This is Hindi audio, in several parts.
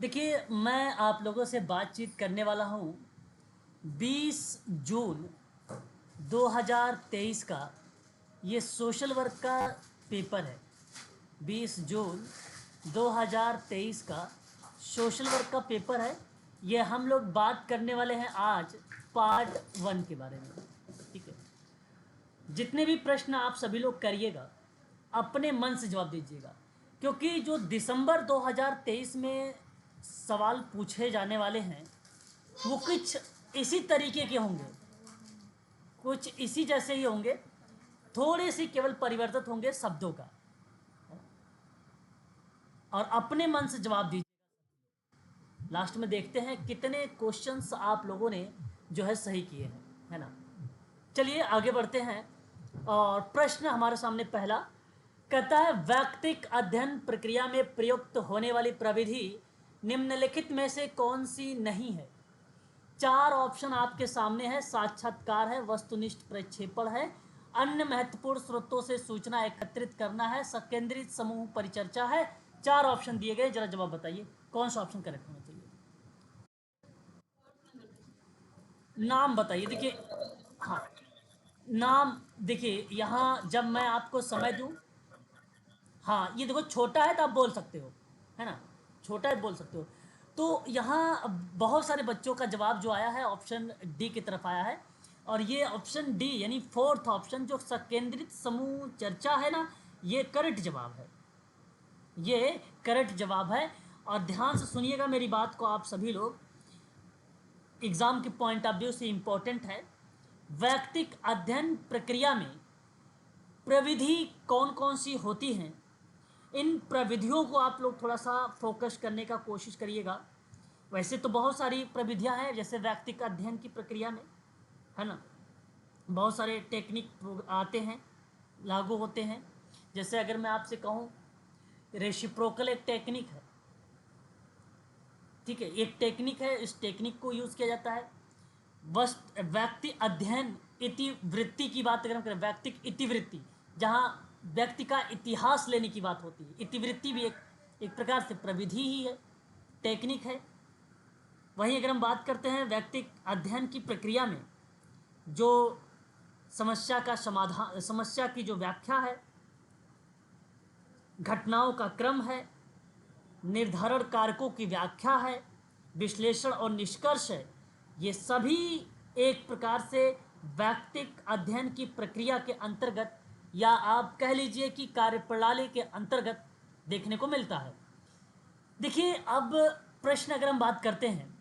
देखिए, मैं आप लोगों से बातचीत करने वाला हूँ 20 जून 2023 का। ये सोशल वर्क का पेपर है। 20 जून 2023 का सोशल वर्क का पेपर है। ये हम लोग बात करने वाले हैं आज पार्ट 1 के बारे में। ठीक है, जितने भी प्रश्न आप सभी लोग करिएगा अपने मन से जवाब दीजिएगा, क्योंकि जो दिसंबर 2023 में सवाल पूछे जाने वाले हैं वो कुछ इसी तरीके के होंगे, कुछ इसी जैसे ही होंगे, थोड़े से केवल परिवर्तित होंगे शब्दों का। और अपने मन से जवाब दीजिएगा। लास्ट में देखते हैं कितने क्वेश्चंस आप लोगों ने जो है सही किए हैं, है ना। चलिए आगे बढ़ते हैं। और प्रश्न हमारे सामने पहला कहता है, वैयक्तिक अध्ययन प्रक्रिया में प्रयुक्त होने वाली प्रविधि निम्नलिखित में से कौन सी नहीं है। 4 ऑप्शन आपके सामने है। साक्षात्कार है, वस्तुनिष्ठ प्रक्षेपण है, अन्य महत्वपूर्ण स्रोतों से सूचना एकत्रित करना है, संकेंद्रित समूह परिचर्चा है। 4 ऑप्शन दिए गए, जरा जवाब बताइए कौन सा ऑप्शन करेक्ट होना चाहिए। नाम बताइए। देखिए, हाँ, नाम देखिए, यहाँ जब मैं आपको समय दूं, हाँ ये देखो छोटा है तो आप बोल सकते हो, है ना, छोटा है बोल सकते हो। तो यहाँ बहुत सारे बच्चों का जवाब जो आया है ऑप्शन डी की तरफ आया है। और ये ऑप्शन डी यानी फोर्थ ऑप्शन जो संकेंद्रित समूह चर्चा है ना, ये करेक्ट जवाब है। ये करेक्ट जवाब है। और ध्यान से सुनिएगा मेरी बात को आप सभी लोग, एग्जाम के पॉइंट ऑफ व्यू से इंपॉर्टेंट है। वैयक्तिक अध्ययन प्रक्रिया में प्रविधि कौन कौन सी होती हैं, इन प्रविधियों को आप लोग थोड़ा सा फोकस करने का कोशिश करिएगा। वैसे तो बहुत सारी प्रविधियां हैं, जैसे व्यक्तिगत अध्ययन की प्रक्रिया में, है ना, बहुत सारे टेक्निक आते हैं, लागू होते हैं। जैसे अगर मैं आपसे कहूँ, रेसिप्रोकल एक टेक्निक है। ठीक है, एक टेक्निक है, इस टेक्निक को यूज़ किया जाता है। व्यक्ति अध्ययन इतिवृत्ति की बात अगर हम करें, व्यक्तिक इतिवृत्ति, जहाँ व्यक्ति का इतिहास लेने की बात होती है, इतिवृत्ति भी एक प्रकार से प्रविधि ही है, टेक्निक है। वहीं अगर हम बात करते हैं व्यक्तिक अध्ययन की प्रक्रिया में, जो समस्या का समाधान, समस्या की जो व्याख्या है, घटनाओं का क्रम है, निर्धारण कारकों की व्याख्या है, विश्लेषण और निष्कर्ष है, ये सभी एक प्रकार से व्यक्तिक अध्ययन की प्रक्रिया के अंतर्गत, या आप कह लीजिए कि कार्यप्रणाली के अंतर्गत देखने को मिलता है। देखिए, अब प्रश्न अगर हम बात करते हैं,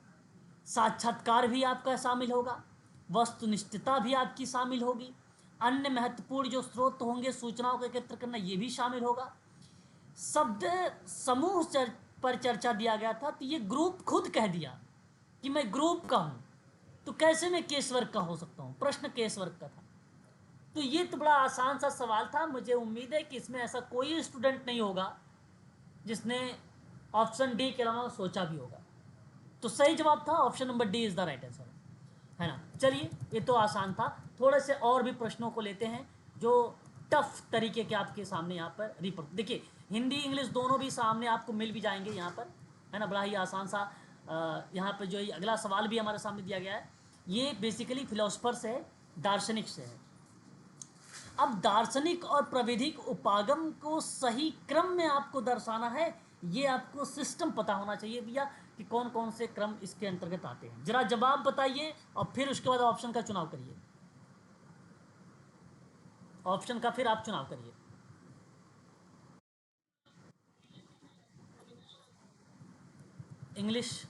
साक्षात्कार भी आपका शामिल होगा, वस्तुनिष्ठता भी आपकी शामिल होगी, अन्य महत्वपूर्ण जो स्रोत होंगे सूचनाओं का एकत्र करना ये भी शामिल होगा। शब्द समूह पर चर्चा दिया गया था, तो ये ग्रुप खुद कह दिया कि मैं ग्रुप का हूं, तो कैसे मैं केस वर्क का हो सकता हूं। प्रश्न केस वर्क का था, तो ये तो बड़ा आसान सा सवाल था। मुझे उम्मीद है कि इसमें ऐसा कोई स्टूडेंट नहीं होगा जिसने ऑप्शन डी के अलावा सोचा भी होगा। तो सही जवाब था option number D is the right answer, है ना। चलिए, ये तो आसान था। थोड़े से और भी प्रश्नों को लेते हैं जो टफ तरीके के आपके सामने यहाँ पर रिपोर्ट। देखिए, हिंदी इंग्लिश दोनों भी सामने आपको मिल भी जाएंगे यहाँ पर, है ना। बड़ा ही आसान सा यहाँ पर जो अगला सवाल भी हमारे सामने दिया गया है, ये बेसिकली फिलोसफर से है, दार्शनिक से है। अब दार्शनिक और प्रविधिक उपागम को सही क्रम में आपको दर्शाना है। ये आपको सिस्टम पता होना चाहिए भैया कि कौन कौन से क्रम इसके अंतर्गत आते हैं। जरा जवाब बताइए और फिर उसके बाद ऑप्शन का चुनाव करिए। ऑप्शन का फिर आप चुनाव करिए। इंग्लिश,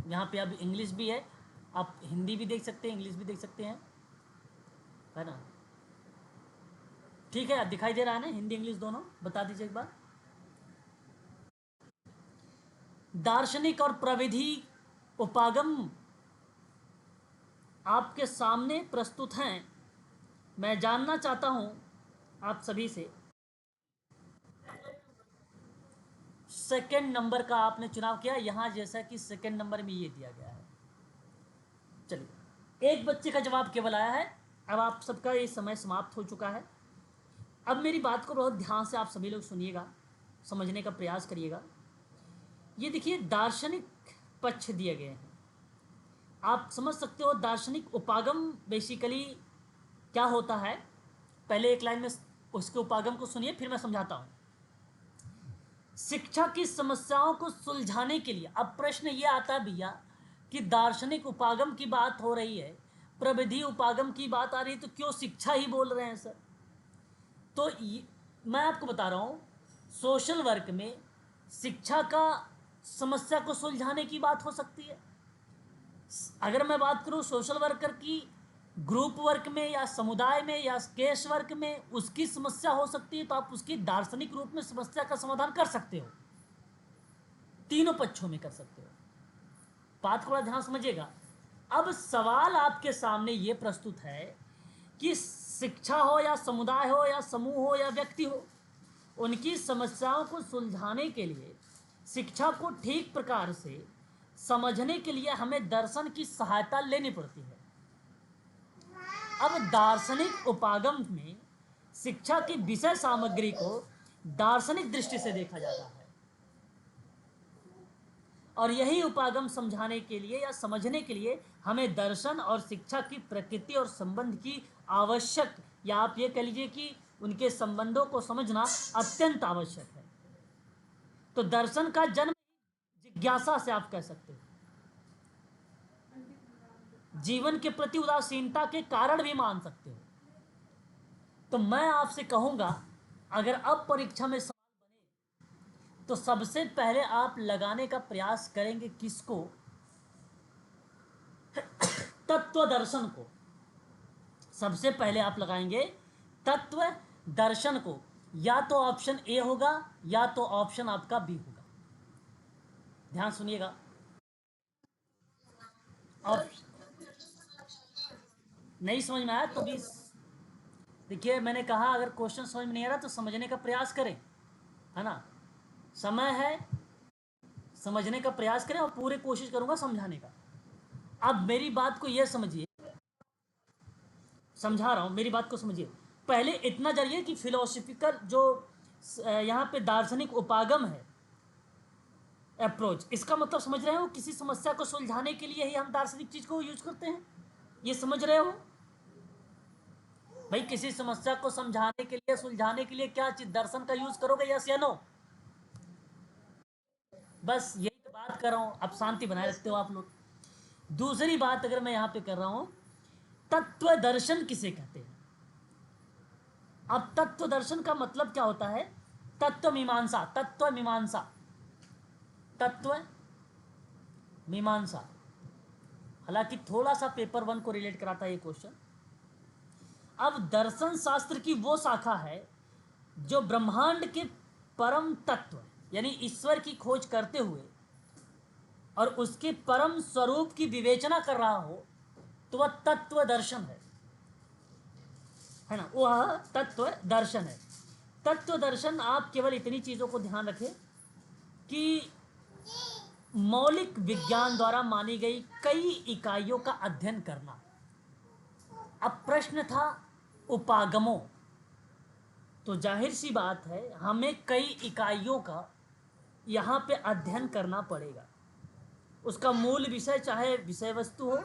यहाँ पे अब इंग्लिश भी है, आप हिंदी भी देख सकते हैं, इंग्लिश भी देख सकते हैं, है ना। ठीक है, दिखाई दे रहा है ना, हिंदी इंग्लिश दोनों, बता दीजिए एक बार। दार्शनिक और प्रविधि उपागम आपके सामने प्रस्तुत हैं। मैं जानना चाहता हूं आप सभी से, सेकंड नंबर का आपने चुनाव किया यहां, जैसा कि सेकंड नंबर में ये दिया गया है। चलिए, एक बच्चे का जवाब केवल आया है। अब आप सबका ये समय समाप्त हो चुका है। अब मेरी बात को बहुत ध्यान से आप सभी लोग सुनिएगा, समझने का प्रयास करिएगा। ये देखिए दार्शनिक पक्ष दिए गए हैं। आप समझ सकते हो दार्शनिक उपागम बेसिकली क्या होता है। पहले एक लाइन में उसके उपागम को सुनिए, फिर मैं समझाता हूँ। शिक्षा की समस्याओं को सुलझाने के लिए, अब प्रश्न ये आता है भैया कि दार्शनिक उपागम की बात हो रही है, प्रविधि उपागम की बात आ रही है, तो क्यों शिक्षा ही बोल रहे हैं सर? तो मैं आपको बता रहा हूँ, सोशल वर्क में शिक्षा का समस्या को सुलझाने की बात हो सकती है। अगर मैं बात करूँ सोशल वर्कर की, ग्रुप वर्क में या समुदाय में या केस वर्क में उसकी समस्या हो सकती है, तो आप उसकी दार्शनिक रूप में समस्या का समाधान कर सकते हो, तीनों पक्षों में कर सकते हो। बात थोड़ा ध्यान समझिएगा। अब सवाल आपके सामने ये प्रस्तुत है कि शिक्षा हो या समुदाय हो या समूह हो या व्यक्ति हो, उनकी समस्याओं को सुलझाने के लिए शिक्षा को ठीक प्रकार से समझने के लिए हमें दर्शन की सहायता लेनी पड़ती है। अब दार्शनिक उपागम में शिक्षा की विषय सामग्री को दार्शनिक दृष्टि से देखा जाता है, और यही उपागम समझाने के लिए या समझने के लिए हमें दर्शन और शिक्षा की प्रकृति और संबंध की आवश्यक, या आप ये कह लीजिए कि उनके संबंधों को समझना अत्यंत आवश्यक है। तो दर्शन का जन्म जिज्ञासा से आप कह सकते हो, जीवन के प्रति उदासीनता के कारण भी मान सकते हो। तो मैं आपसे कहूंगा, अगर अब परीक्षा में सवाल बने तो सबसे पहले आप लगाने का प्रयास करेंगे किसको? तत्व दर्शन को। सबसे पहले आप लगाएंगे तत्व दर्शन को। या तो ऑप्शन ए होगा या तो ऑप्शन आपका बी होगा। ध्यान सुनिएगा। और नहीं समझ में आया तो भी देखिए, मैंने कहा अगर क्वेश्चन समझ में नहीं आ रहा तो समझने का प्रयास करें, है ना? समय है, समझने का प्रयास करें और पूरी कोशिश करूंगा समझाने का। अब मेरी बात को यह समझिए, समझा रहा हूं, मेरी बात को समझिए। पहले इतना जानिए कि फिलोसफिकल जो यहाँ पे दार्शनिक उपागम है, अप्रोच, इसका मतलब समझ रहे हो? किसी समस्या को सुलझाने के लिए ही हम दार्शनिक चीज को यूज करते हैं, ये समझ रहे हो भाई? किसी समस्या को समझाने के लिए, सुलझाने के लिए क्या चीज दर्शन का यूज करोगे? यस या नो? बस यही तो बात कर रहा हूं। अब शांति बनाए रखते हो आप लोग। दूसरी बात अगर मैं यहां पे कर रहा हूं, तत्व दर्शन किसे कहते हैं? अब तत्व दर्शन का मतलब क्या होता है? तत्व मीमांसा, तत्व मीमांसा, तत्व मीमांसा। हालांकि थोड़ा सा पेपर 1 को रिलेट कराता है ये क्वेश्चन। अब दर्शन शास्त्र की वो शाखा है जो ब्रह्मांड के परम तत्व यानी ईश्वर की खोज करते हुए और उसके परम स्वरूप की विवेचना कर रहा हो, तो वह तत्व दर्शन है ना? वह तत्व दर्शन है। तत्व दर्शन, आप केवल इतनी चीजों को ध्यान रखें कि मौलिक विज्ञान द्वारा मानी गई कई इकाइयों का अध्ययन करना। अब प्रश्न था उपागमों, तो जाहिर सी बात है हमें कई इकाइयों का यहाँ पे अध्ययन करना पड़ेगा। उसका मूल विषय, चाहे विषय वस्तु हो,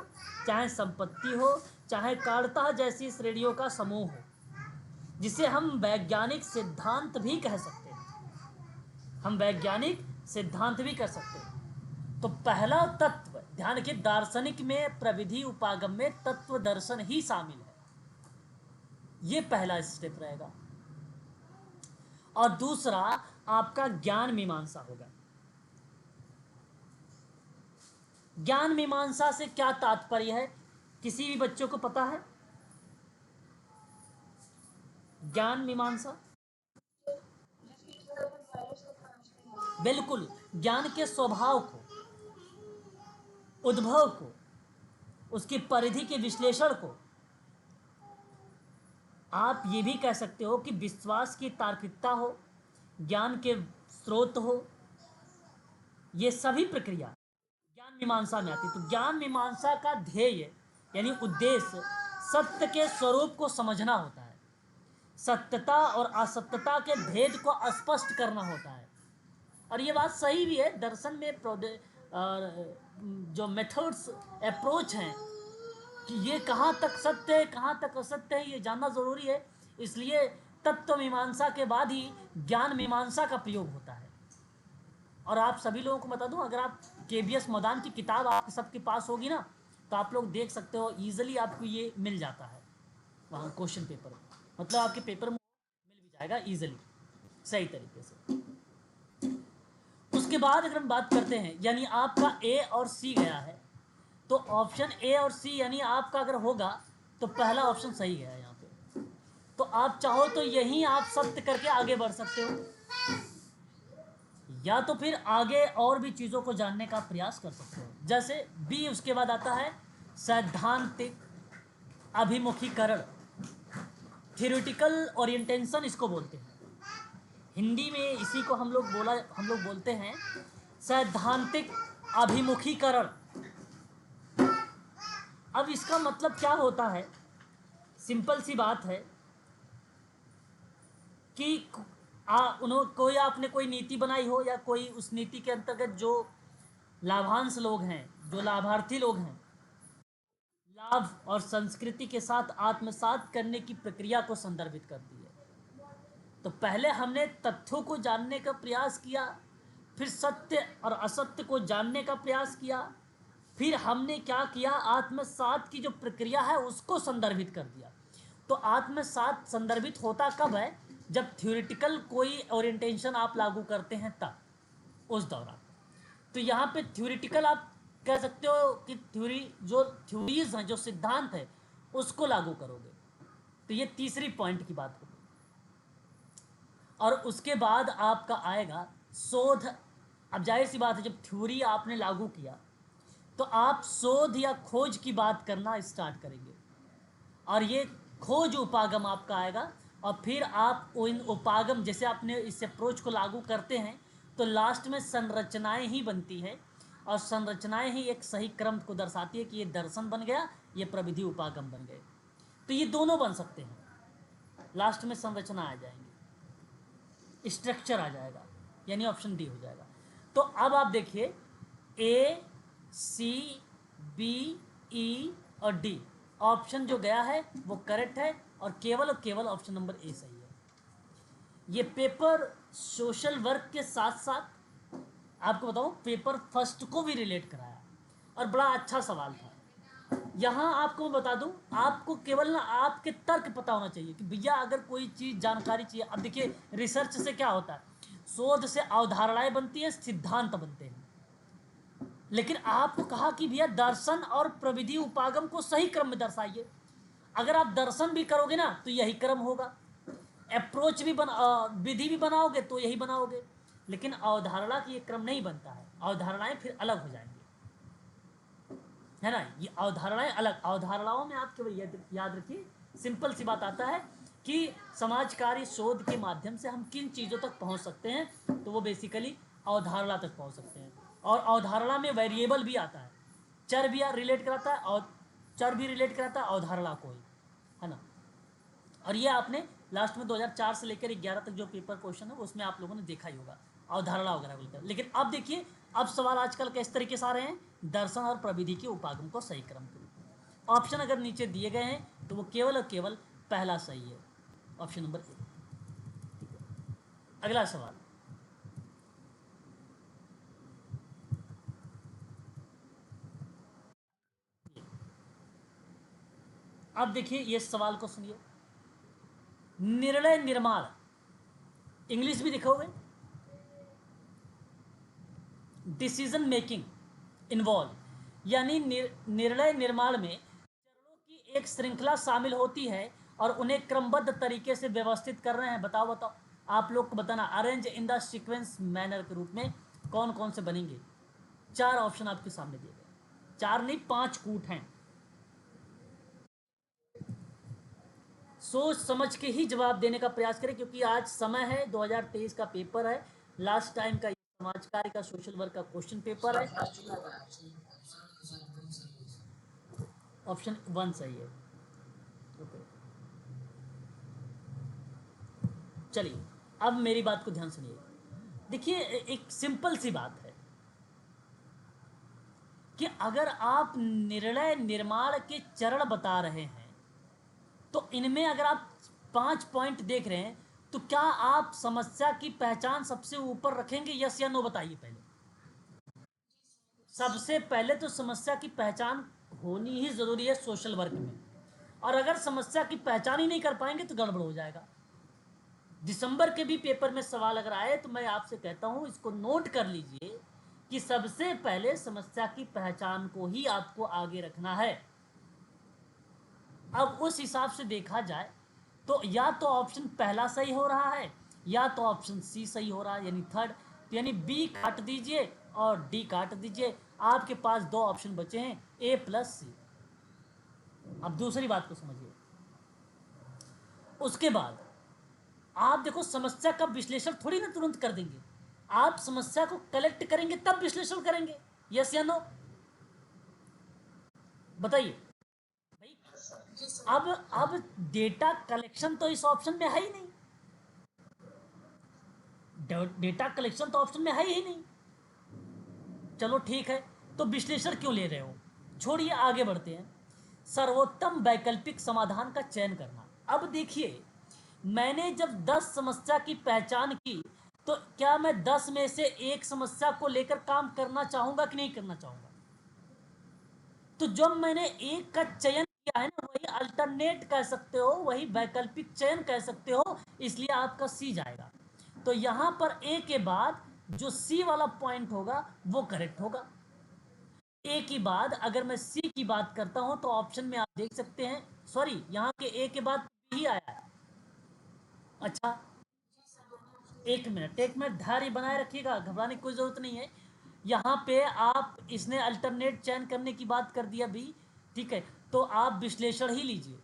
चाहे संपत्ति हो, चाहे कारणतः जैसी श्रेणियों का समूह हो, जिसे हम वैज्ञानिक सिद्धांत भी कह सकते हैं। हम वैज्ञानिक सिद्धांत भी कर सकते हैं। तो पहला तत्व, ध्यान रखिए, दार्शनिक में प्रविधि उपागम में तत्व दर्शन ही शामिल है। ये पहला स्टेप रहेगा। और दूसरा आपका ज्ञान मीमांसा होगा। ज्ञान मीमांसा से क्या तात्पर्य है? किसी भी बच्चों को पता है ज्ञान मीमांसा? बिल्कुल, ज्ञान के स्वभाव को, उद्भव को, उसकी परिधि के विश्लेषण को। आप ये भी कह सकते हो कि विश्वास की तार्किकता हो, ज्ञान के स्रोत हो, ये सभी प्रक्रिया ज्ञान मीमांसा में आती है। तो ज्ञान मीमांसा का ध्येय यानी उद्देश्य सत्य के स्वरूप को समझना होता है, सत्यता और असत्यता के भेद को स्पष्ट करना होता है। और ये बात सही भी है, दर्शन में जो मेथड्स अप्रोच हैं कि ये कहाँ तक सत्य है कहाँ तक असत्य है ये जानना ज़रूरी है, इसलिए तत्व मीमांसा के बाद ही ज्ञान मीमांसा का प्रयोग होता है। और आप सभी लोगों को बता दूं, अगर आप केबीएस मदान की किताब आपके सबके पास होगी ना, तो आप लोग देख सकते हो ईजिली आपको ये मिल जाता है वहाँ क्वेश्चन पेपर में, मतलब आपके पेपर में मिल भी जाएगा ईजिली सही तरीके से। उसके बाद अगर हम बात करते हैं, यानी आपका ए और सी गया है, तो ऑप्शन ए और सी यानी आपका अगर होगा तो पहला ऑप्शन सही गया है यहाँ पे। तो आप चाहो तो यहीं आप सत्य करके आगे बढ़ सकते हो, या तो फिर आगे और भी चीज़ों को जानने का प्रयास कर सकते हो। जैसे बी, उसके बाद आता है सैद्धांतिक अभिमुखीकरण, थ्योरेटिकल ओरिएंटेशन इसको बोलते हैं हिंदी में। इसी को हम लोग बोलते हैं सैद्धांतिक अभिमुखीकरण। अब इसका मतलब क्या होता है, सिंपल सी बात है कि कोई आपने कोई नीति बनाई हो, या कोई उस नीति के अंतर्गत जो लाभांश लोग हैं, जो लाभार्थी लोग हैं, लाभ और संस्कृति के साथ आत्मसात करने की प्रक्रिया को संदर्भित करती है। तो पहले हमने तथ्यों को जानने का प्रयास किया, फिर सत्य और असत्य को जानने का प्रयास किया, फिर हमने क्या किया, आत्मसात की जो प्रक्रिया है उसको संदर्भित कर दिया। तो आत्मसात संदर्भित होता कब है, जब थ्योरेटिकल कोई ओरिएंटेशन आप लागू करते हैं तब, उस दौरान। तो यहाँ पे थ्योरेटिकल आप कह सकते हो कि थ्योरीज हैं, जो सिद्धांत है उसको लागू करोगे। तो ये तीसरी पॉइंट की बात होगी। और उसके बाद आपका आएगा शोध। अब जाहिर सी बात है, जब थ्योरी आपने लागू किया तो आप शोध या खोज की बात करना स्टार्ट करेंगे, और ये खोज उपागम आपका आएगा। और फिर आप इन उपागम, जैसे आपने इस अप्रोच को लागू करते हैं तो लास्ट में संरचनाएं ही बनती है, और संरचनाएं ही एक सही क्रम को दर्शाती है कि ये दर्शन बन गया, ये प्रविधि उपागम बन गए। तो ये दोनों बन सकते हैं, लास्ट में संरचना आ जाएंगी, स्ट्रक्चर आ जाएगा, यानी ऑप्शन डी हो जाएगा। तो अब आप देखिए, ए, सी, बी, ई और डी ऑप्शन जो गया है वो करेक्ट है, और केवल ऑप्शन नंबर ए सही है। ये पेपर सोशल वर्क के साथ साथ आपको बताऊं, पेपर फर्स्ट को भी रिलेट कराया, और बड़ा अच्छा सवाल था। यहाँ आपको मैं बता दूं, आपको केवल ना आपके तर्क पता होना चाहिए कि भैया अगर कोई चीज़ जानकारी चाहिए। अब देखिए, रिसर्च से क्या होता है, शोध से अवधारणाएं बनती है, सिद्धांत बनते हैं। लेकिन आपको कहा कि भैया दर्शन और प्रविधि उपागम को सही क्रम में दर्शाइए। अगर आप दर्शन भी करोगे ना तो यही क्रम होगा, अप्रोच भी विधि भी बनाओगे तो यही बनाओगे, लेकिन अवधारणा की ये क्रम नहीं बनता है, अवधारणाएं फिर अलग हो जाएंगी, है ना। ये अवधारणाएं अलग, अवधारणाओं में आप केवल याद रखिए, सिंपल सी बात आता है कि समाज कार्य शोध के माध्यम से हम किन चीज़ों तक पहुंच सकते हैं, तो वो बेसिकली अवधारणा तक पहुंच सकते हैं। और अवधारणा में वेरिएबल भी आता है, चर भी रिलेट कराता है, और चर भी रिलेट कराता है अवधारणा को ही, है ना। और ये आपने लास्ट में 2004 से लेकर 11 तक जो पेपर क्वेश्चन है उसमें आप लोगों ने देखा ही होगा, अवधारणा वगैरह बोलकर। लेकिन अब देखिए, अब सवाल आजकल किस तरीके से आ रहे हैं, दर्शन और प्रविधि के उपागम को सही क्रम के रूप में। ऑप्शन अगर नीचे दिए गए हैं तो वो केवल और केवल पहला सही है, ऑप्शन नंबर ए। अगला सवाल, अब देखिए ये सवाल को सुनिए। निर्णय निर्माण, इंग्लिश भी लिखोगे, डिसीजन मेकिंग इन्वॉल्व, यानी निर्णय निर्माण में चरणों की एक श्रृंखला शामिल होती है और उन्हें क्रमबद्ध तरीके से व्यवस्थित कर रहे हैं। बताओ आप लोग को बताना, arrange in the sequence manner के रूप में कौन कौन से बनेंगे। चार ऑप्शन आपके सामने दिए गए, चार नहीं 5 कूट हैं। सोच समझ के ही जवाब देने का प्रयास करें, क्योंकि आज समय है, 2023 का पेपर है, लास्ट टाइम का समाज कार्य का सोशल वर्क का क्वेश्चन पेपर है। ऑप्शन 1 सही है। ओके, चलिए अब मेरी बात को ध्यान सुनिए। देखिए एक सिंपल सी बात है कि अगर आप निर्णय निर्माण के चरण बता रहे हैं तो इनमें अगर आप 5 पॉइंट देख रहे हैं तो क्या आप समस्या की पहचान सबसे ऊपर रखेंगे? यस या नो बताइए पहले। सबसे पहले तो समस्या की पहचान होनी ही जरूरी है सोशल वर्क में, और अगर समस्या की पहचान ही नहीं कर पाएंगे तो गड़बड़ हो जाएगा। दिसंबर के भी पेपर में सवाल अगर आए तो मैं आपसे कहता हूं इसको नोट कर लीजिए कि सबसे पहले समस्या की पहचान को ही आपको आगे रखना है। अब उस हिसाब से देखा जाए तो या तो ऑप्शन पहला सही हो रहा है या तो ऑप्शन सी सही हो रहा है, यानी थर्ड। तो यानी बी काट दीजिए और डी काट दीजिए, आपके पास दो ऑप्शन बचे हैं, ए प्लस सी। अब दूसरी बात को समझिए। उसके बाद आप देखो समस्या का विश्लेषण थोड़ी ना तुरंत कर देंगे, आप समस्या को कलेक्ट करेंगे तब विश्लेषण करेंगे। यस या नो बताइए भाई। अब डेटा कलेक्शन तो इस ऑप्शन में है ही नहीं, डेटा कलेक्शन तो ऑप्शन में है ही नहीं। चलो ठीक है, तो विश्लेषण क्यों ले रहे हो, छोड़िए आगे बढ़ते हैं। सर्वोत्तम वैकल्पिक समाधान का चयन करना। अब देखिए, मैंने जब 10 समस्या की पहचान की तो क्या मैं 10 में से एक समस्या को लेकर काम करना चाहूंगा कि नहीं करना चाहूंगा? तो जब मैंने एक का चयन किया है ना, वही अल्टरनेट कह सकते हो, वही वैकल्पिक चयन कह सकते हो, इसलिए आपका सी जाएगा। तो यहां पर ए के बाद जो सी वाला पॉइंट होगा वो करेक्ट होगा। ए की बाद अगर मैं सी की बात करता हूं तो ऑप्शन में आप देख सकते हैं, सॉरी यहां के ए के बाद ही आया है। अच्छा, एक मिनट धैर्य बनाए रखिएगा, घबराने की कोई जरूरत नहीं है। यहाँ पे आप इसने अल्टरनेट चयन करने की बात कर दिया भी, ठीक है, तो आप विश्लेषण ही लीजिए,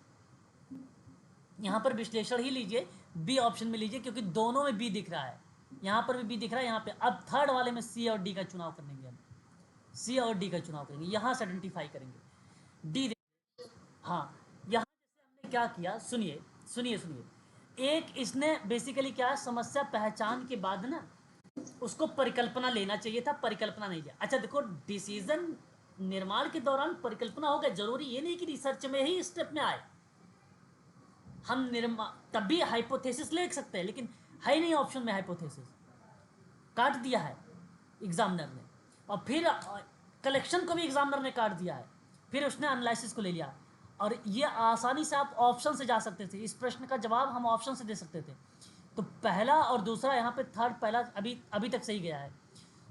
यहाँ पर विश्लेषण ही लीजिए, बी ऑप्शन में लीजिए, क्योंकि दोनों में बी दिख रहा है, यहाँ पर भी बी दिख रहा है यहाँ पे। अब थर्ड वाले में सी और डी का चुनाव करेंगे हम, सी और डी का चुनाव करेंगे, यहाँ से आइडेंटिफाई करेंगे डी। हाँ, यहाँ जैसे हमने क्या किया, सुनिए सुनिए सुनिए, एक इसने बेसिकली क्या है, समस्या पहचान के बाद ना उसको परिकल्पना लेना चाहिए था, परिकल्पना नहीं लिया। अच्छा देखो, डिसीजन निर्माण के दौरान परिकल्पना हो गया, जरूरी ये नहीं कि रिसर्च में ही स्टेप में आए, हम तब भी हाइपोथेसिस ले सकते हैं, लेकिन है ही नहीं ऑप्शन में हाइपोथेसिस, काट दिया है एग्जामिनर ने। और फिर कलेक्शन को भी एग्जामिनर ने काट दिया है, फिर उसने एनालिसिस को ले लिया। और ये आसानी से आप ऑप्शन से जा सकते थे, इस प्रश्न का जवाब हम ऑप्शन से दे सकते थे। तो पहला और दूसरा यहाँ पे थर्ड, पहला अभी अभी तक सही गया है।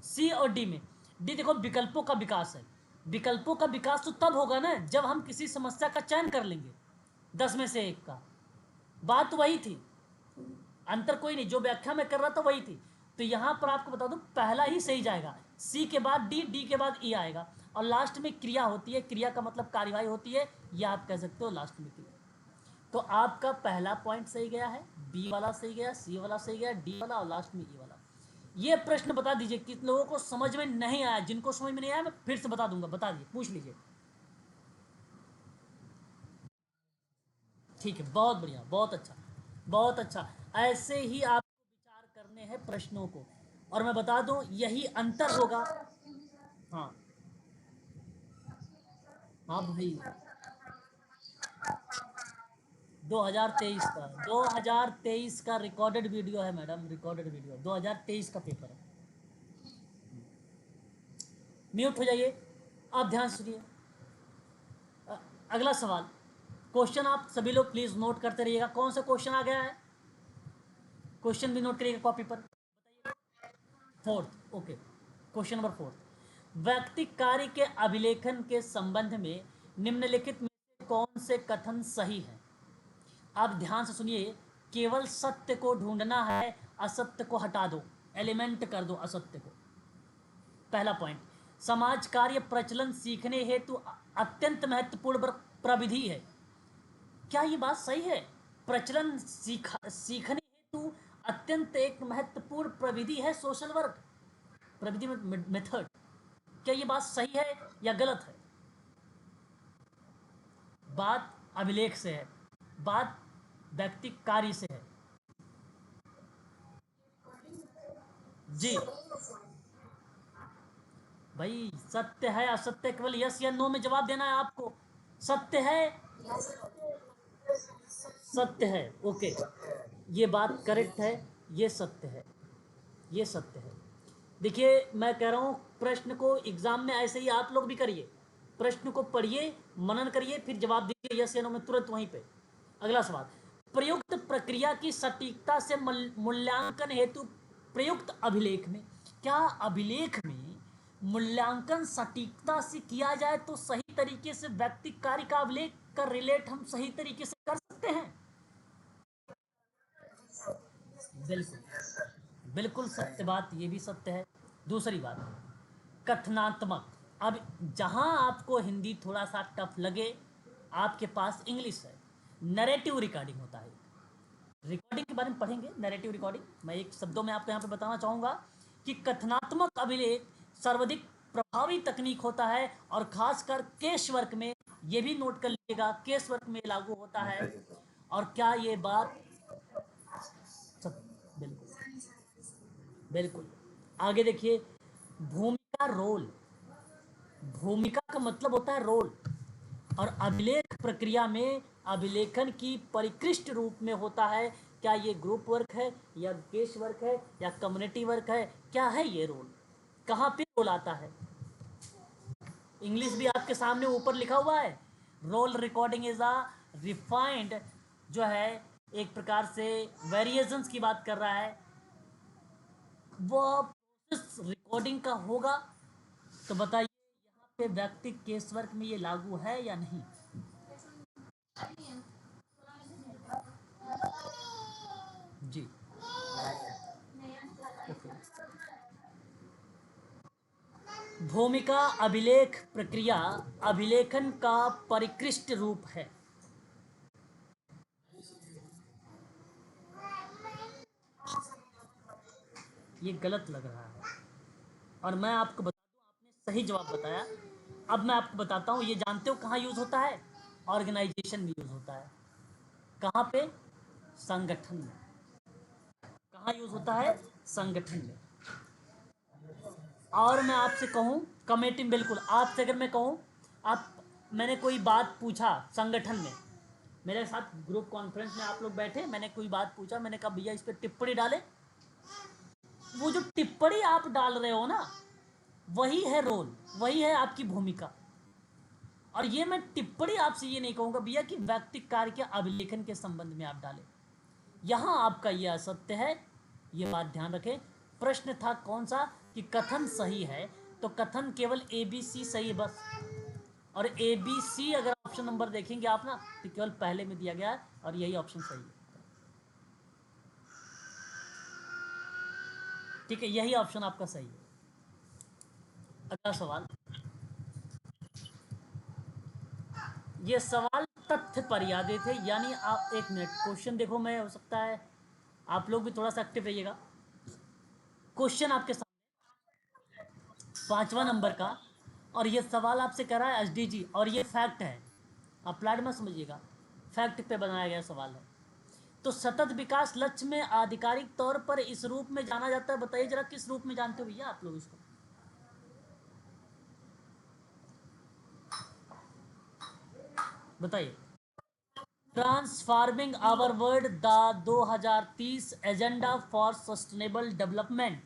सी और डी में, डी देखो विकल्पों का विकास है, विकल्पों का विकास तो तब होगा ना जब हम किसी समस्या का चयन कर लेंगे 10 में से एक का, बात वही थी, अंतर कोई नहीं, जो व्याख्या में कर रहा था वही थी। तो यहां पर आपको बता दूं पहला ही सही जाएगा, सी के बाद डी, डी के बाद ई आएगा, और लास्ट में क्रिया होती है, क्रिया का मतलब कार्यवाही होती है, या आप कह सकते हो लास्ट में क्रिया। तो आपका पहला पॉइंट सही गया है, बी वाला सही गया, सी वाला सही गया, डी वाला और लास्ट में ई वाला। ये प्रश्न बता दीजिए कितने लोगों को समझ में नहीं आया, जिनको समझ में नहीं आया मैं फिर से बता दूंगा, बता दीजिए, पूछ लीजिए। ठीक है, बहुत बढ़िया, बहुत अच्छा, बहुत अच्छा। ऐसे ही आपको विचार करने हैं प्रश्नों को, और मैं बता दूं यही अंतर होगा। हाँ हाँ भाई, 2023 का रिकॉर्डेड वीडियो है मैडम, रिकॉर्डेड वीडियो 2023 का पेपर है। म्यूट हो जाइए, आप ध्यान से सुनिए। अगला सवाल, क्वेश्चन आप सभी लोग प्लीज नोट करते रहिएगा, कौन सा क्वेश्चन आ गया है, क्वेश्चन भी नोट करिएगा कॉपी पर। Fourth, okay, question number fourth, व्यक्ति कार्य के अभिलेखन के संबंध में निम्नलिखित में से कौन से कथन सही है? आप ध्यान से सुनिए, केवल सत्य को ढूंढना है, असत्य को हटा दो, एलिमेंट कर दो असत्य को। पहला पॉइंट, समाज कार्य प्रचलन सीखने हेतु अत्यंत महत्वपूर्ण प्रविधि है। क्या ये बात सही है? प्रचलन सीखने हेतु अत्यंत एक महत्वपूर्ण प्रविधि है सोशल वर्क, प्रविधि मेथड। क्या ये बात सही है या गलत है? बात अभिलेख से है, बात व्यक्ति कार्य से है। जी भाई, सत्य है असत्य केवल यस या नो में जवाब देना है आपको। सत्य है, सत्य है, ओके, ये बात करेक्ट है, ये सत्य है, ये सत्य है। देखिए मैं कह रहा हूँ, प्रश्न को एग्जाम में ऐसे ही आप लोग भी करिए, प्रश्न को पढ़िए, मनन करिए, फिर जवाब दीजिए यस या नो में तुरंत वहीं पे। अगला सवाल, प्रयुक्त प्रक्रिया की सटीकता से मूल्यांकन हेतु प्रयुक्त अभिलेख में, क्या अभिलेख में मूल्यांकन सटीकता से किया जाए तो सही तरीके से व्यक्ति कार्य का अभिलेख का रिलेट हम सही तरीके से कर सकते हैं? बिल्कुल, बिल्कुल सत्य बात, ये भी सत्य है। दूसरी बात, कथनात्मक। अब जहां आपको हिंदी थोड़ा सा टफ लगे, आपके पास इंग्लिश है। नरेटिव रिकॉर्डिंग होता है, रिकॉर्डिंग के बारे में पढ़ेंगे, नैरेटिव रिकॉर्डिंग। मैं एक शब्दों में आपको यहाँ पे बताना चाहूँगा कि कथनात्मक अभिलेख सर्वाधिक प्रभावी तकनीक होता है, और खासकर केस वर्क में, ये भी नोट कर लीजिएगा, केस वर्क में लागू होता है। और क्या ये बात सब, बिल्कुल, बिल्कुल। आगे देखिए, भूमिका रोल, भूमिका का मतलब होता है रोल, और अभिलेख प्रक्रिया में अभिलेखन की परिकृष्ट रूप में होता है। क्या ये ग्रुप वर्क है, या केस वर्क है, या कम्युनिटी वर्क है, क्या है ये रोल, कहाँ पे रोल आता है? इंग्लिश भी आपके सामने ऊपर लिखा हुआ है। Role recording is a refined, जो है एक प्रकार से वेरिएशंस की बात कर रहा है, वो प्रोसेस रिकॉर्डिंग का होगा। तो बताइए यहाँ पे व्यक्ति केस वर्क में ये लागू है या नहीं? जी, ओके। भूमिका अभिलेख प्रक्रिया अभिलेखन का परिकृष्ट रूप है। ये गलत लग रहा है, और मैं आपको बता दूं, आपने सही जवाब बताया। अब मैं आपको बताता हूँ, ये जानते हो कहाँ यूज होता है? ऑर्गेनाइजेशन में यूज होता है। कहाँ पे? संगठन में। कहाँ यूज होता है? संगठन में। और मैं आपसे कहूँ, कमेटी में, बिल्कुल आपसे अगर मैं कहूँ, आप, मैंने कोई बात पूछा संगठन में, मेरे साथ ग्रुप कॉन्फ्रेंस में आप लोग बैठे, मैंने कोई बात पूछा, मैंने कहा भैया इस पर टिप्पणी डाले, वो जो टिप्पणी आप डाल रहे हो ना, वही है रोल, वही है आपकी भूमिका। और ये मैं टिप्पणी आपसे ये नहीं कहूंगा भैया कि व्यक्तिक कार्य के अभिलेखन के संबंध में आप डालें, यहां आपका यह असत्य है, ये बात ध्यान रखें। प्रश्न था कौन सा, कि कथन सही है, तो कथन केवल ए बी सी सही है बस। और ए बी सी अगर ऑप्शन नंबर देखेंगे आप ना, तो केवल पहले में दिया गया है, और यही ऑप्शन सही है। ठीक है, यही ऑप्शन आपका सही है। अगला सवाल, ये सवाल तथ्य पर यादें थे, यानी आप एक मिनट क्वेश्चन देखो, मैं हो सकता है आप लोग भी थोड़ा सा एक्टिव रहिएगा। क्वेश्चन आपके सामने 5वां नंबर का, और ये सवाल आपसे कह रहा है एसडीजी, और ये फैक्ट है, अप्लाइड मत समझिएगा, फैक्ट पे बनाया गया सवाल है। तो सतत विकास लक्ष्य में आधिकारिक तौर पर इस रूप में जाना जाता है, बताइए जरा किस रूप में जानते हो भैया आप लोग इसको, बताइए। Transforming our world the 2030 agenda for sustainable development.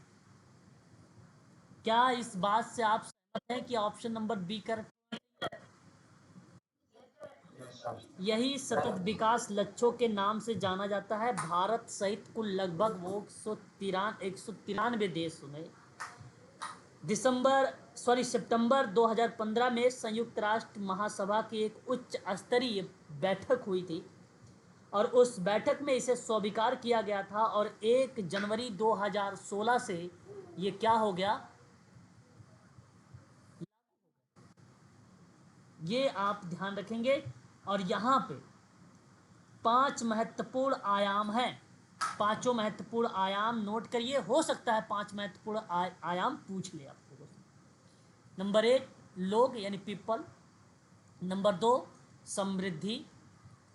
क्या इस बात से आप सहमत हैं कि ऑप्शन नंबर बी कर, यही सतत विकास लक्ष्यों के नाम से जाना जाता है। भारत सहित कुल लगभग वो 193 देश में सितंबर 2015 में संयुक्त राष्ट्र महासभा की एक उच्च स्तरीय बैठक हुई थी, और उस बैठक में इसे स्वीकार किया गया था, और 1 जनवरी 2016 से ये क्या हो गया, ये आप ध्यान रखेंगे। और यहाँ पे 5 महत्वपूर्ण आयाम हैं, पांचों महत्वपूर्ण आयाम नोट करिए, हो सकता है 5 महत्वपूर्ण आयाम पूछ ले आपको। नंबर 1 लोग यानी पीपल, नंबर 2 समृद्धि,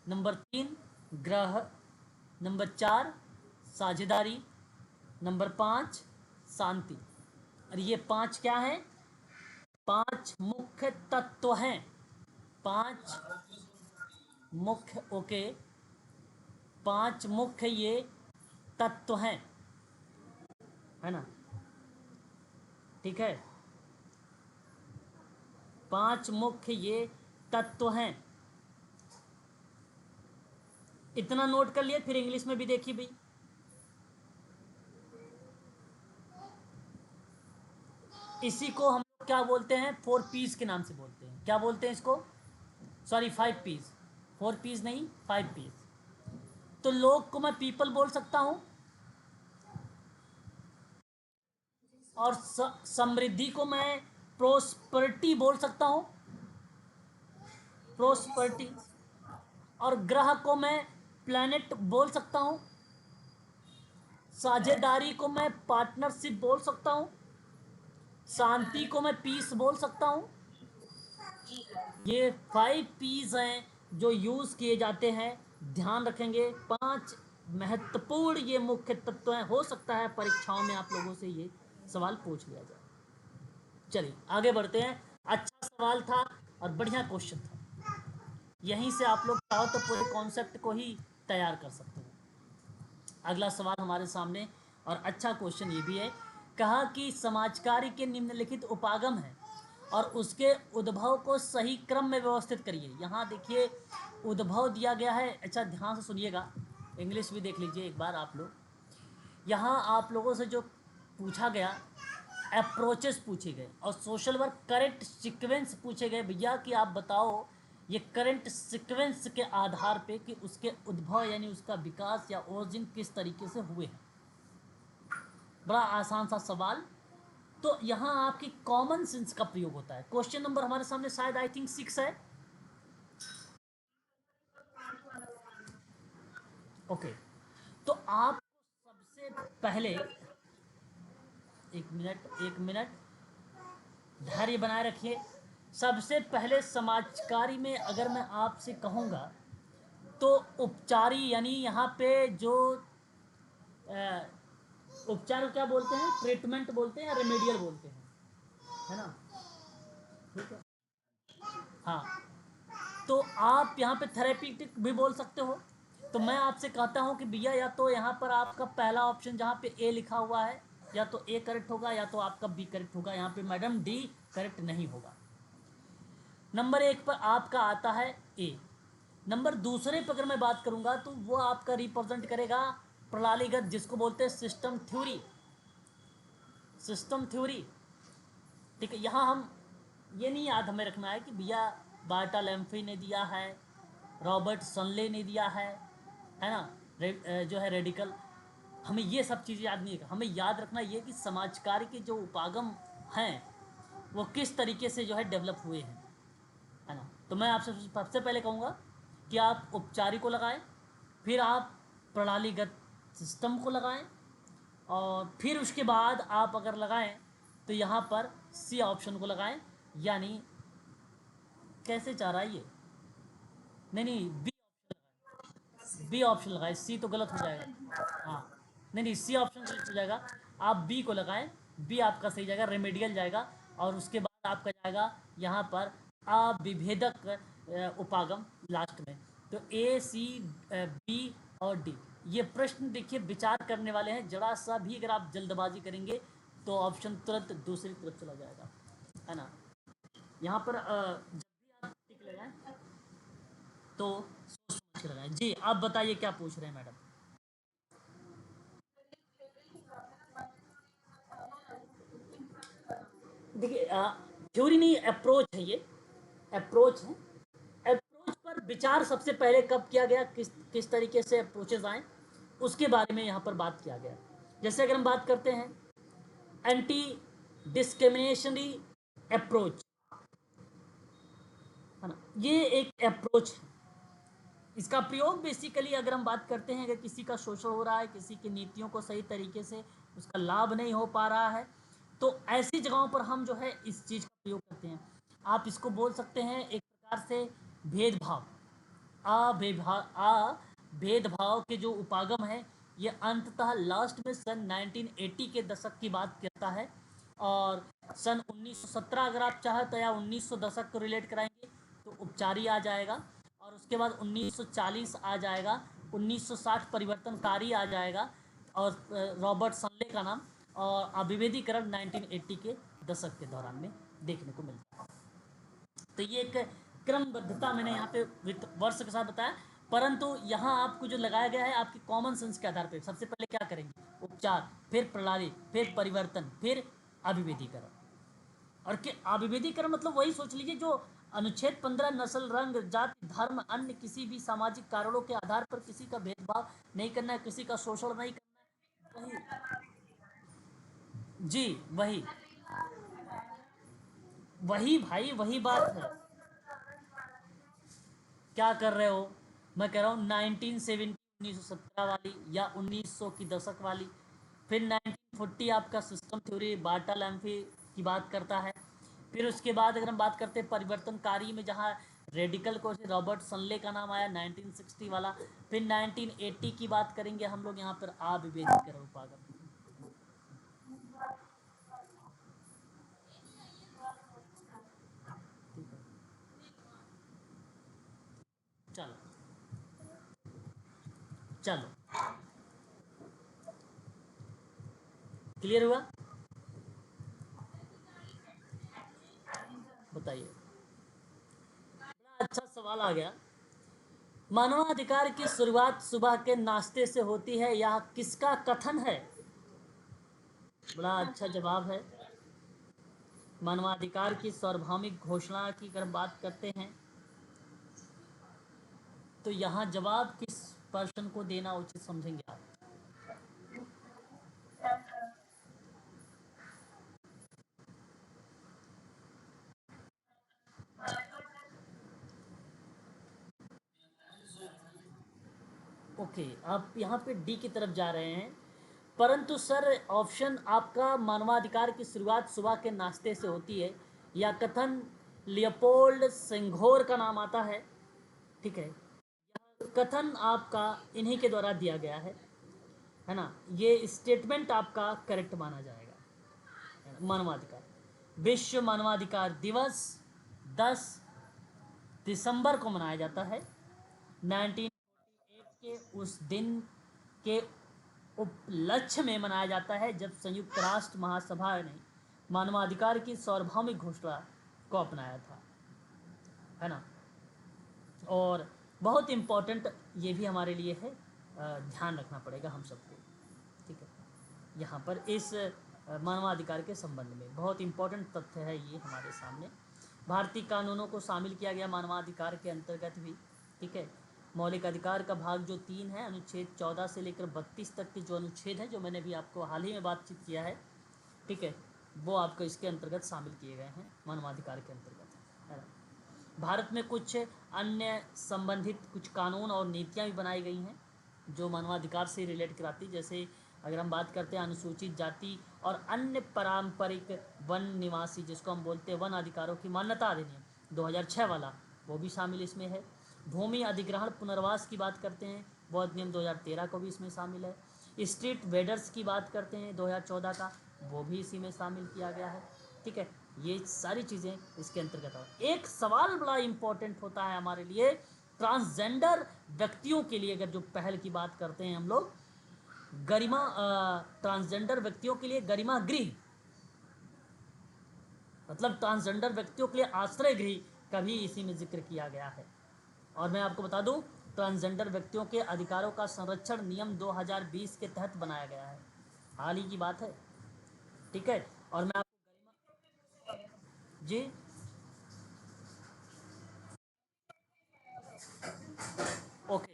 नंबर 3 ग्रह, नंबर 4 साझेदारी, नंबर 5 शांति। और ये 5 क्या हैं? 5 मुख्य तत्व हैं। 5 मुख्य, ओके, 5 मुख्य ये तत्व हैं, है ना? ठीक है, 5 मुख्य ये तत्व हैं। इतना नोट कर लिया, फिर इंग्लिश में भी देखिए भाई। इसी को हम लोग क्या बोलते हैं? 4 पीस के नाम से बोलते हैं। क्या बोलते हैं इसको? Sorry, 5 piece. 4 पीस नहीं, 5 पीस। तो लोग को मैं पीपल बोल सकता हूं, और समृद्धि को मैं प्रोस्पेरिटी बोल सकता हूं, प्रोस्पेरिटी। और ग्रह को मैं प्लैनेट बोल सकता हूं। साझेदारी को मैं पार्टनरशिप बोल सकता हूं। शांति को मैं पीस बोल सकता हूं। ये 5 पीस हैं जो यूज किए जाते हैं। ध्यान रखेंगे, 5 महत्वपूर्ण ये मुख्य तत्व हैं। हो सकता है परीक्षाओं में आप लोगों से ये सवाल पूछ लिया जाए। चलिए आगे बढ़ते हैं। अच्छा सवाल था और बढ़िया क्वेश्चन था। यहीं से आप लोग चाहो तो पूरे कॉन्सेप्ट को ही तैयार कर सकते हो। अगला सवाल हमारे सामने, और अच्छा क्वेश्चन ये भी है। कहा कि समाजकार्य के निम्नलिखित उपागम हैं और उसके उद्भव को सही क्रम में व्यवस्थित करिए। यहाँ देखिए उद्भव दिया गया है। अच्छा ध्यान से सुनिएगा, इंग्लिश भी देख लीजिए एक बार आप लोग। यहाँ आप लोगों से जो पूछा गया, अप्रोचेस पूछे गए और सोशल वर्क करेंट सीक्वेंस पूछे गए। भैया कि आप बताओ ये करंट सीक्वेंस के आधार पे कि उसके उद्भव यानी उसका विकास या ओरिजिन किस तरीके से हुए हैं। बड़ा आसान सा सवाल। तो यहाँ आपकी कॉमन सेंस का प्रयोग होता है। क्वेश्चन नंबर हमारे सामने शायद आई थिंक 6 है। ओके, तो आप सबसे पहले, एक मिनट धैर्य बनाए रखिए। सबसे पहले समाजकारी में अगर मैं आपसे कहूँगा तो उपचारी यानी यहाँ पे जो उपचार को क्या बोलते हैं? ट्रीटमेंट बोलते हैं या रेमेडियल बोलते हैं, है ना? ठीक है, हाँ। तो आप यहाँ पे थेरेपीटिक भी बोल सकते हो। तो मैं आपसे कहता हूँ कि भैया या तो यहाँ पर आपका पहला ऑप्शन जहाँ पे ए लिखा हुआ है, या तो ए करेक्ट होगा या तो आपका बी करेक्ट होगा। यहाँ पे मैडम डी करेक्ट नहीं होगा। नंबर 1 पर आपका आता है ए। नंबर दूसरे पर अगर मैं बात करूँगा तो वो आपका रिप्रेजेंट करेगा प्रणालीगत, जिसको बोलते हैं सिस्टम थ्योरी। सिस्टम थ्योरी, ठीक है। यहाँ हम ये नहीं याद हमें रखना है कि भैया बार्टालेम्फी ने दिया है, रॉबर्ट सनले ने दिया है ना, जो है रेडिकल। हमें ये सब चीज़ें याद नहीं है। हमें याद रखना ये कि समाजकार्य के जो उपागम हैं वो किस तरीके से जो है डेवलप हुए हैं, है ना। तो मैं आपसे सबसे पहले कहूँगा कि आप उपचारी को लगाएं, फिर आप प्रणालीगत सिस्टम को लगाएं, और फिर उसके बाद आप अगर लगाएं तो यहाँ पर सी ऑप्शन को लगाएं। यानी कैसे चाह रहा है ये? नहीं नहीं, बी ऑप्शन लगाएं। सी तो गलत हो जाएगा। हाँ, नहीं नहीं, सी ऑप्शन गलत हो जाएगा। आप बी को लगाएं। बी आपका सही जाएगा, रेमेडियल जाएगा। और उसके बाद आपका जाएगा यहाँ पर अविभेदक उपागम लास्ट में। तो ए सी बी और डी, ये प्रश्न देखिए विचार करने वाले हैं। जरा सा भी अगर आप जल्दबाजी करेंगे तो ऑप्शन तुरंत दूसरी तरफ चला जाएगा, है ना। यहाँ पर जब भी आप टिक लगाएं तो सोच समझ के लगाएं। जी आप बताइए क्या पूछ रहे हैं मैडम? देखिए थ्योरी नहीं, अप्रोच है ये, अप्रोच है। अप्रोच पर विचार सबसे पहले कब किया गया, किस किस तरीके से अप्रोचेज आए, उसके बारे में यहाँ पर बात किया गया। जैसे अगर हम बात करते हैं एंटी डिस्क्रिमिनेशनरी अप्रोच, है ना, ये एक अप्रोच है। इसका प्रयोग बेसिकली अगर हम बात करते हैं, अगर किसी का शोषण हो रहा है, किसी की नीतियों को सही तरीके से उसका लाभ नहीं हो पा रहा है, तो ऐसी जगहों पर हम जो है इस चीज़ का प्रयोग करते हैं। आप इसको बोल सकते हैं एक प्रकार से भेदभाव। भेदभाव के जो उपागम है ये अंततः लास्ट में सन 1980 के दशक की बात करता है। और सन 1917 अगर आप चाहे तो, या 1900 दशक को रिलेट कराएंगे तो उपचारी आ जाएगा। और उसके बाद 1940 आ जाएगा, 1960 परिवर्तनकारी आ जाएगा, और रॉबर्ट सनले का नाम, और अविभेदीकरण 1980 के दशक के दौरान में देखने को मिलता है। तो ये एक क्रमबद्धता मैंने यहाँ पे वर्ष के साथ बताया, परंतु यहाँ आपको जो लगाया गया है आपकी कॉमन सेंस के आधार पर। सबसे पहले क्या करेंगे? उपचार, फिर प्रणाली, फिर परिवर्तन, फिर अभिवेदीकरण। और कि अविभेदीकरण मतलब वही सोच लीजिए जो अनुच्छेद 15 नस्ल, रंग, जाति, धर्म, अन्य किसी भी सामाजिक कारणों के आधार पर किसी का भेदभाव नहीं करना है, किसी का शोषण नहीं करना है। वही, जी, वही वही भाई, वही बात है। क्या कर रहे हो? मैं कह रहा हूँ 1970, 1917 वाली, या 1900 की दशक वाली। फिर 1940 आपका सिस्टम थ्योरी बार्टा लैम्फी की बात करता है। फिर उसके बाद अगर हम बात करते हैं परिवर्तनकारी में, जहाँ रेडिकल को रॉबर्ट सनले का नाम आया 1960 वाला। फिर 1980 की बात करेंगे हम लोग यहाँ पर अविभेदीकरण उपागम। चलो चलो, क्लियर हुआ? बताइए। बड़ा अच्छा सवाल आ गया। मानवाधिकार की शुरुआत सुबह के नाश्ते से होती है, यह किसका कथन है? बड़ा अच्छा जवाब है। मानवाधिकार की सार्वभौमिक घोषणा की अगर बात करते हैं तो यहाँ जवाब किस पर्सन को देना उचित समझेंगे आप? ओके, आप यहाँ पे डी की तरफ जा रहे हैं, परंतु सर ऑप्शन आपका मानवाधिकार की शुरुआत सुबह के नाश्ते से होती है, या कथन लियोपोल्ड सेंघोर का नाम आता है। ठीक है, कथन आपका इन्हीं के द्वारा दिया गया है ना? ये स्टेटमेंट आपका करेक्ट माना जाएगा। मानवाधिकार, विश्व मानवाधिकार दिवस 10 दिसंबर को मनाया जाता है। 1948 के उस दिन के उपलक्ष्य में मनाया जाता है जब संयुक्त राष्ट्र महासभा ने मानवाधिकार की सार्वभौमिक घोषणा को अपनाया था, है ना? और बहुत इम्पोर्टेंट ये भी हमारे लिए है, ध्यान रखना पड़ेगा हम सबको। ठीक है, यहाँ पर इस मानवाधिकार के संबंध में बहुत इम्पोर्टेंट तथ्य है ये हमारे सामने। भारतीय कानूनों को शामिल किया गया मानवाधिकार के अंतर्गत भी। ठीक है, मौलिक अधिकार का भाग जो 3 है, अनुच्छेद 14 से लेकर 32 तक के जो अनुच्छेद हैं, जो मैंने भी आपको हाल ही में बातचीत किया है, ठीक है, वो आपको इसके अंतर्गत शामिल किए गए हैं, मानवाधिकार के अंतर्गत, है ना? भारत में कुछ अन्य संबंधित कुछ कानून और नीतियाँ भी बनाई गई हैं जो मानवाधिकार से रिलेट कराती। जैसे अगर हम बात करते हैं अनुसूचित जाति और अन्य पारंपरिक वन निवासी, जिसको हम बोलते हैं वन अधिकारों की मान्यता अधिनियम 2006 वाला, वो भी शामिल इसमें है। भूमि अधिग्रहण पुनर्वास की बात करते हैं, वो अधिनियम 2013 को भी इसमें शामिल है। स्ट्रीट वेडर्स की बात करते हैं 2014 का, वो भी इसी में शामिल किया गया है। ठीक है, ये सारी चीज़ें इसके अंतर्गत आती। एक सवाल बड़ा इम्पोर्टेंट होता है हमारे लिए, ट्रांसजेंडर व्यक्तियों के लिए अगर जो पहल की बात करते हैं हम लोग, गरिमा, ट्रांसजेंडर व्यक्तियों के लिए गरिमा गृह, मतलब ट्रांसजेंडर व्यक्तियों के लिए आश्रय गृह का भी इसी में जिक्र किया गया है। और मैं आपको बता दूं, ट्रांसजेंडर व्यक्तियों के अधिकारों का संरक्षण नियम 2020 के तहत बनाया गया है, हाल ही की बात है। ठीक है, और मैं आपको जी, ओके,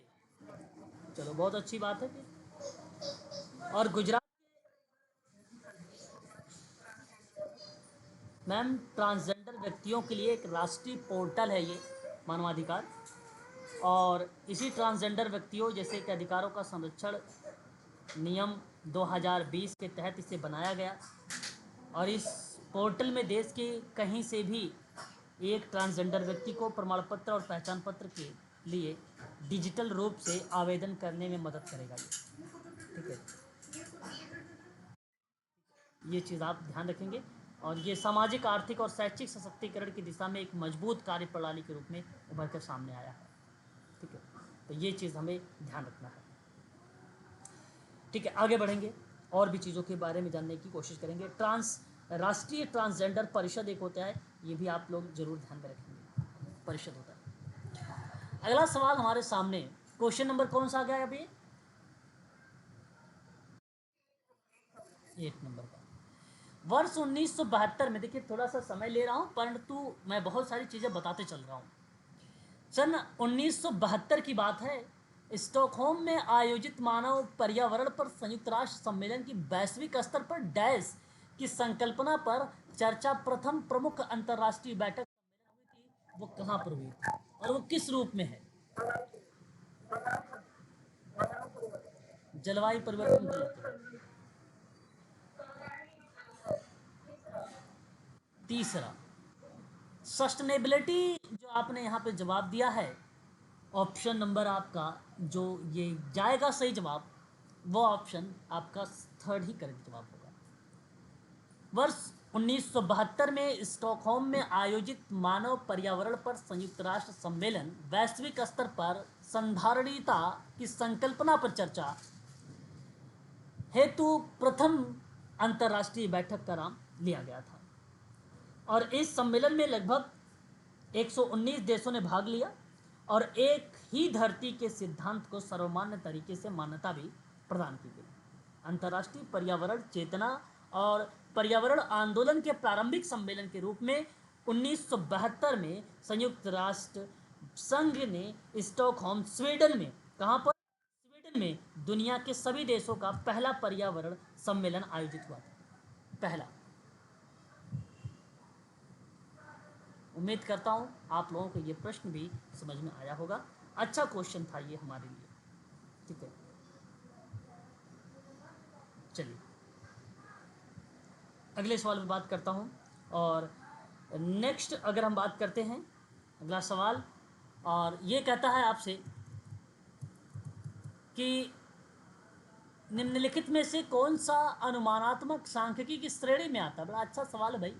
चलो बहुत अच्छी बात है फिर। और गुजरात, मैम ट्रांसजेंडर व्यक्तियों के लिए एक राष्ट्रीय पोर्टल है ये मानवाधिकार, और इसी ट्रांसजेंडर व्यक्तियों जैसे कि अधिकारों का संरक्षण नियम 2020 के तहत इसे बनाया गया। और इस पोर्टल में देश के कहीं से भी एक ट्रांसजेंडर व्यक्ति को प्रमाण पत्र और पहचान पत्र के लिए डिजिटल रूप से आवेदन करने में मदद करेगा ये। ठीक है, ये चीज़ आप ध्यान रखेंगे। और ये सामाजिक, आर्थिक और शैक्षिक सशक्तिकरण की दिशा में एक मजबूत कार्य प्रणाली के रूप में उभर कर सामने आया है। ठीक है, तो ये चीज़ हमें ध्यान रखना है। ठीक है, आगे बढ़ेंगे और भी चीज़ों के बारे में जानने की कोशिश करेंगे। राष्ट्रीय ट्रांसजेंडर परिषद एक होता है, ये भी आप लोग जरूर ध्यान में रखेंगे, परिषद होता है। अगला सवाल हमारे सामने, क्वेश्चन नंबर कौन सा आ गया अभी? 1 नंबर का। वर्ष 1972 में, देखिए थोड़ा सा समय ले रहा हूँ परंतु मैं बहुत सारी चीज़ें बताते चल रहा हूँ। सन 1972 की बात है। स्टॉकहोम में आयोजित मानव पर्यावरण पर संयुक्त राष्ट्र सम्मेलन की वैश्विक स्तर पर डैश की संकल्पना पर चर्चा प्रथम प्रमुख अंतर्राष्ट्रीय बैठक सम्मेलन हुई थी, वो कहाँ पर हुई थी और वो किस रूप में है? जलवायु परिवर्तन गलत। तीसरा, सस्टेनेबिलिटी जो आपने यहाँ पे जवाब दिया है, ऑप्शन नंबर आपका जो ये जाएगा सही जवाब, वो ऑप्शन आपका थर्ड ही करेक्ट जवाब होगा। वर्ष 1972 में स्टॉकहोम में आयोजित मानव पर्यावरण पर संयुक्त राष्ट्र सम्मेलन वैश्विक स्तर पर संधारणीयता की संकल्पना पर चर्चा हेतु प्रथम अंतर्राष्ट्रीय बैठक का नाम लिया गया था। और इस सम्मेलन में लगभग 119 देशों ने भाग लिया और एक ही धरती के सिद्धांत को सर्वमान्य तरीके से मान्यता भी प्रदान की गई। अंतर्राष्ट्रीय पर्यावरण चेतना और पर्यावरण आंदोलन के प्रारंभिक सम्मेलन के रूप में 1972 में संयुक्त राष्ट्र संघ ने स्टॉकहोम, स्वीडन में, कहाँ पर? स्वीडन में दुनिया के सभी देशों का पहला पर्यावरण सम्मेलन आयोजित हुआ था, पहला। उम्मीद करता हूँ आप लोगों को ये प्रश्न भी समझ में आया होगा। अच्छा क्वेश्चन था ये हमारे लिए। ठीक है, चलिए अगले सवाल पे बात करता हूँ। और नेक्स्ट अगर हम बात करते हैं, अगला सवाल, और ये कहता है आपसे कि निम्नलिखित में से कौन सा अनुमानात्मक सांख्यिकी की श्रेणी में आता है? बड़ा अच्छा सवाल है भाई,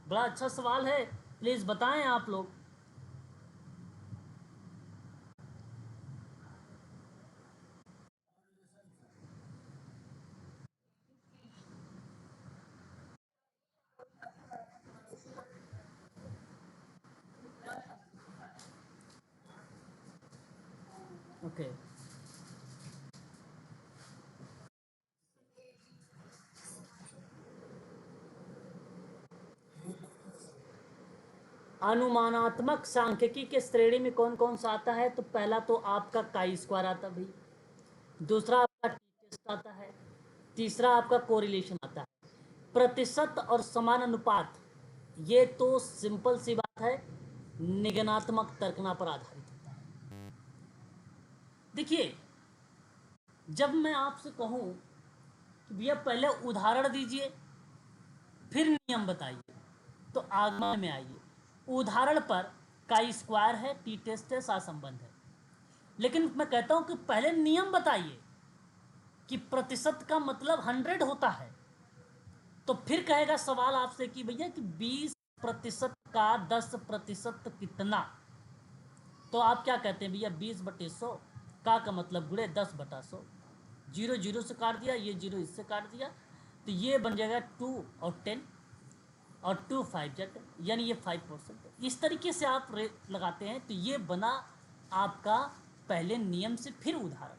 बड़ा अच्छा सवाल है, प्लीज़ बताएं आप लोग। ओके, अनुमानात्मक सांख्यिकी के श्रेणी में कौन कौन सा आता है? तो पहला तो आपका काई स्क्वायर आता है भाई, दूसरा आपका टी टेस्ट आता है, तीसरा आपका कोरिलेशन आता है, प्रतिशत और समानुपात, ये तो सिंपल सी बात है, निगनात्मक तर्कना पर आधारित होता है। देखिए, जब मैं आपसे कहूं कि भैया पहले उदाहरण दीजिए फिर नियम बताइए, तो आगमन में आइए। उदाहरण पर काई स्क्वायर है, टी टेस्ट है, सहसंबंध है, लेकिन मैं कहता हूं कि पहले नियम बताइए कि प्रतिशत का मतलब 100 होता है, तो फिर कहेगा सवाल आपसे कि भैया कि 20% का 10% कितना? तो आप क्या कहते हैं भैया? 20/100 का मतलब गुणे 10/100, जीरो जीरो से काट दिया, ये जीरो इससे काट दिया, तो ये बन जाएगा 2 और 10 और 2 5 जेट, यानी ये 5%। इस तरीके से आप रेट लगाते हैं, तो ये बना आपका पहले नियम से फिर उदाहरण।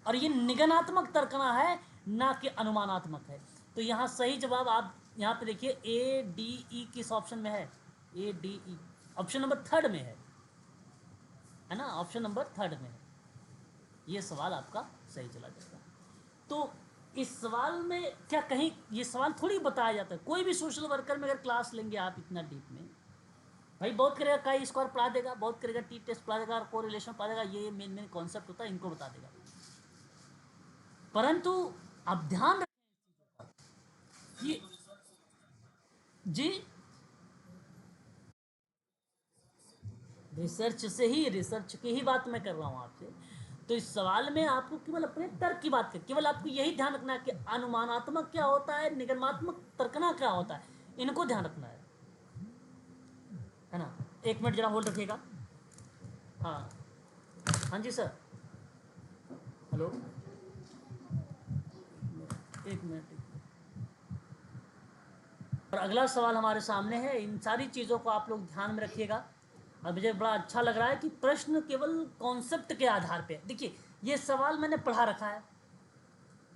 और ये निगनात्मक तर्कना है, ना कि अनुमानात्मक है। तो यहाँ सही जवाब आप यहाँ पे देखिए, ए डी ई किस ऑप्शन में है? A D E option number third में है ना, ऑप्शन नंबर थर्ड में है। ये सवाल आपका सही चला जाएगा। तो इस सवाल में क्या कहीं ये सवाल थोड़ी बताया जाता है, कोई भी सोशल वर्कर में अगर क्लास लेंगे आप इतना डीप में, भाई बहुत करेगा काई स्क्वायर पढ़ा देगा, बहुत करेगा टी टेस्ट पढ़ा देगा, और कोरिलेशन पढ़ा देगा, ये मेन मेन कॉन्सेप्ट होता है, इनको बता देगा। परंतु अब ध्यान रखें ये, जी, रिसर्च से ही, रिसर्च की ही बात मैं कर रहा हूँ आपसे। तो इस सवाल में आपको केवल अपने तर्क की बात कर, केवल आपको यही ध्यान रखना है कि अनुमानात्मक क्या होता है, निगमात्मक तर्कना क्या होता है, इनको ध्यान रखना है ना। एक मिनट जरा होल्ड रखिएगा। हाँ हाँ जी सर, हेलो, एक मिनट। और अगला सवाल हमारे सामने है, इन सारी चीज़ों को आप लोग ध्यान में रखिएगा। और मुझे बड़ा अच्छा लग रहा है कि प्रश्न केवल कॉन्सेप्ट के आधार पे, देखिए ये सवाल मैंने पढ़ा रखा है,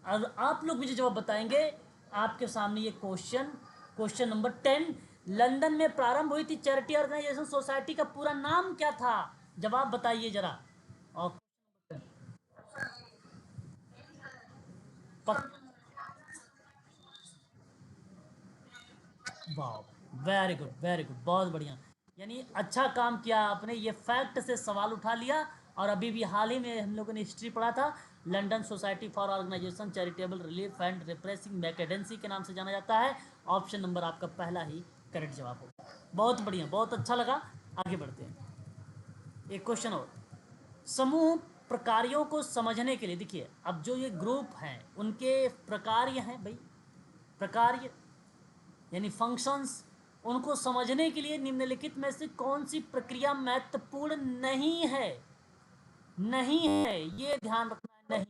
अब आप लोग मुझे जवाब बताएंगे। आपके सामने ये क्वेश्चन नंबर 10, लंदन में प्रारंभ हुई थी चैरिटी ऑर्गेनाइजेशन सोसाइटी का पूरा नाम क्या था? जवाब बताइए जरा। और पक, वाह, वेरी गुड वेरी गुड, बहुत बढ़िया। यानी अच्छा काम किया आपने, ये फैक्ट से सवाल उठा लिया। और अभी भी हाल ही में हम लोगों ने हिस्ट्री पढ़ा था, London society for organisation charitable relief and repressing mendicancy के नाम से जाना जाता है। ऑप्शन नंबर आपका पहला ही करेक्ट जवाब होगा। बहुत बढ़िया, बहुत अच्छा लगा। आगे बढ़ते हैं, एक क्वेश्चन और। समूह प्रकार्यों को समझने के लिए, देखिए अब जो ये ग्रुप हैं उनके प्रकार्य हैं भाई, प्रकार्य यानी फंक्शंस, उनको समझने के लिए निम्नलिखित में से कौन सी प्रक्रिया महत्वपूर्ण नहीं है? नहीं है, ये ध्यान रखना है, नहीं।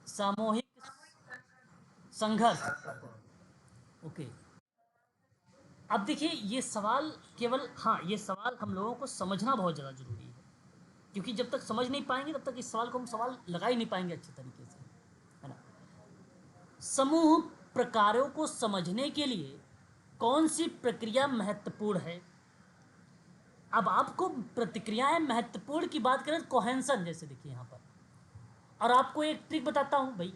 सामूहिक संघर्ष, ओके। अब देखिए ये सवाल केवल, हाँ ये सवाल हम लोगों को समझना बहुत ज़्यादा जरूरी है, क्योंकि जब तक समझ नहीं पाएंगे तब तक इस सवाल को हम सवाल लगा ही नहीं पाएंगे अच्छे तरीके से, है ना। समूह प्रकारों को समझने के लिए कौन सी प्रक्रिया महत्वपूर्ण है? अब आपको प्रतिक्रियाएं महत्वपूर्ण की बात करें तो कोहेंसन, जैसे देखिए यहाँ पर। और आपको एक ट्रिक बताता हूँ भाई,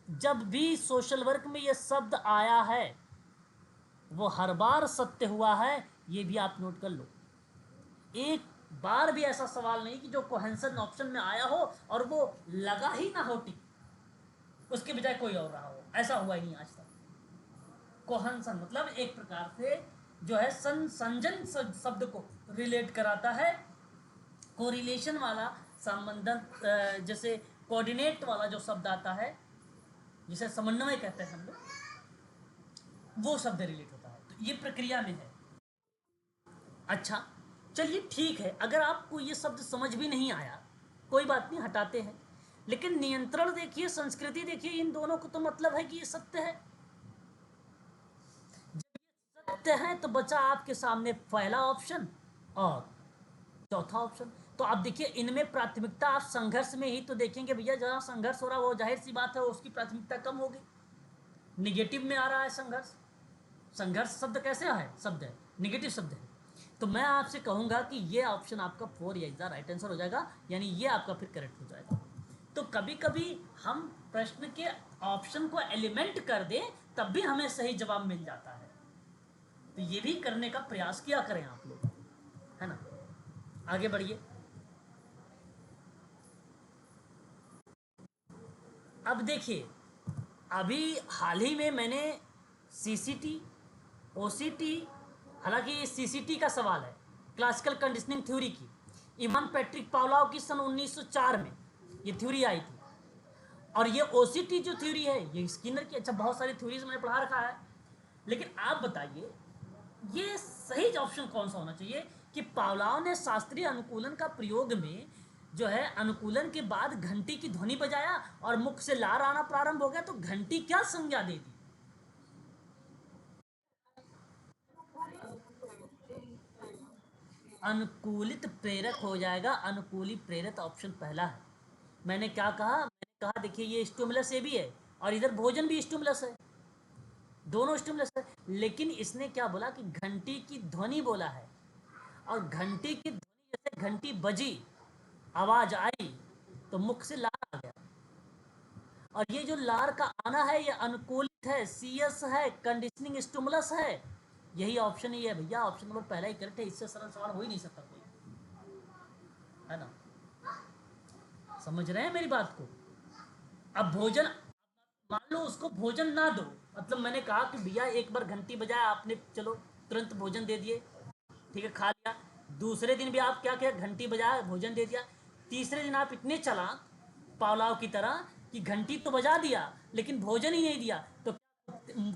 जब भी सोशल वर्क में ये शब्द आया है वो हर बार सत्य हुआ है, ये भी आप नोट कर लो। एक बार भी ऐसा सवाल नहीं कि जो कोहेंसन ऑप्शन में आया हो और वो लगा ही ना हो टिक, उसके बजाय कोई और रहा हो, ऐसा हुआ ही नहीं आज तक। कोहेंसन मतलब एक प्रकार से जो है संजन शब्द को रिलेट कराता है, कोरिलेशन वाला संबंधन, जैसे कोऑर्डिनेट वाला जो शब्द आता है जिसे समन्वय कहते हैं हम लोग, वो शब्द रिलेट होता है, तो ये प्रक्रिया में है। अच्छा, चलिए ठीक है, अगर आपको ये शब्द समझ भी नहीं आया कोई बात नहीं, हटाते हैं। लेकिन नियंत्रण देखिए, संस्कृति देखिए, इन दोनों को तो मतलब है कि ये सत्य है। जब ये सत्य है तो बचा आपके सामने पहला ऑप्शन और चौथा ऑप्शन। तो आप देखिए इनमें प्राथमिकता आप संघर्ष में ही तो देखेंगे भैया, जहां संघर्ष हो रहा है वो जाहिर सी बात है उसकी प्राथमिकता कम होगी। निगेटिव में आ रहा है संघर्ष, संघर्ष शब्द कैसे है, शब्द है, निगेटिव शब्द है। तो मैं आपसे कहूंगा कि ये ऑप्शन आपका 4 इज द राइट आंसर हो जाएगा, यानी ये आपका फिर करेक्ट हो जाएगा। तो कभी कभी हम प्रश्न के ऑप्शन को एलिमेंट कर दें तब भी हमें सही जवाब मिल जाता है, तो ये भी करने का प्रयास किया करें आप लोग, है ना। आगे बढ़िए। अब देखिए, अभी हाल ही में मैंने सीसीटी, ओसीटी, हालांकि ये सीसीटी का सवाल है, क्लासिकल कंडीशनिंग थ्योरी की, इवान पैट्रिक पावलोव की सन 1904 में ये थ्योरी आई थी। और ये ओसीटी जो थ्योरी है ये स्किनर की, अच्छा बहुत सारी थ्योरीज मैंने पढ़ा रखा है, लेकिन आप बताइए ये सही ऑप्शन कौन सा होना चाहिए कि पावलोव ने शास्त्रीय अनुकूलन का प्रयोग में जो है अनुकूलन के बाद घंटी की ध्वनि बजाया और मुख से लार आना प्रारंभ हो गया, तो घंटी क्या संज्ञा दे दी? अनुकूलित प्रेरक हो जाएगा, अनुकूली प्रेरक ऑप्शन पहला है। मैंने क्या कहा, मैंने कहा देखिए ये स्टिमुलस ए भी है और इधर भोजन भी स्टिमुलस है, दोनों स्टिमुलस है। लेकिन इसने क्या बोला कि घंटी की ध्वनि बोला है, और घंटी की ध्वनि जैसे घंटी बजी, आवाज आई, तो मुख से लार आ गया। और ये जो लार का आना है ये अनुकूलित है, सीएस है, कंडीशनिंग स्टिमुलस है। यही ऑप्शन ही है भैया, ऑप्शन नंबर पहला ही करेक्ट है, इससे सरल सवाल हो ही नहीं सकता कोई, है ना। समझ रहे हैं मेरी बात को? अब भोजन, मान लो उसको भोजन ना दो, मतलब मैंने कहा कि भैया एक बार घंटी बजाया आपने, चलो तुरंत भोजन दे दिए, ठीक है खा लिया, दूसरे दिन भी आप क्या किया, घंटी बजाया, भोजन दे दिया। तीसरे दिन आप इतने चालाक पावलाव की तरह कि घंटी तो बजा दिया लेकिन भोजन ही नहीं दिया, तो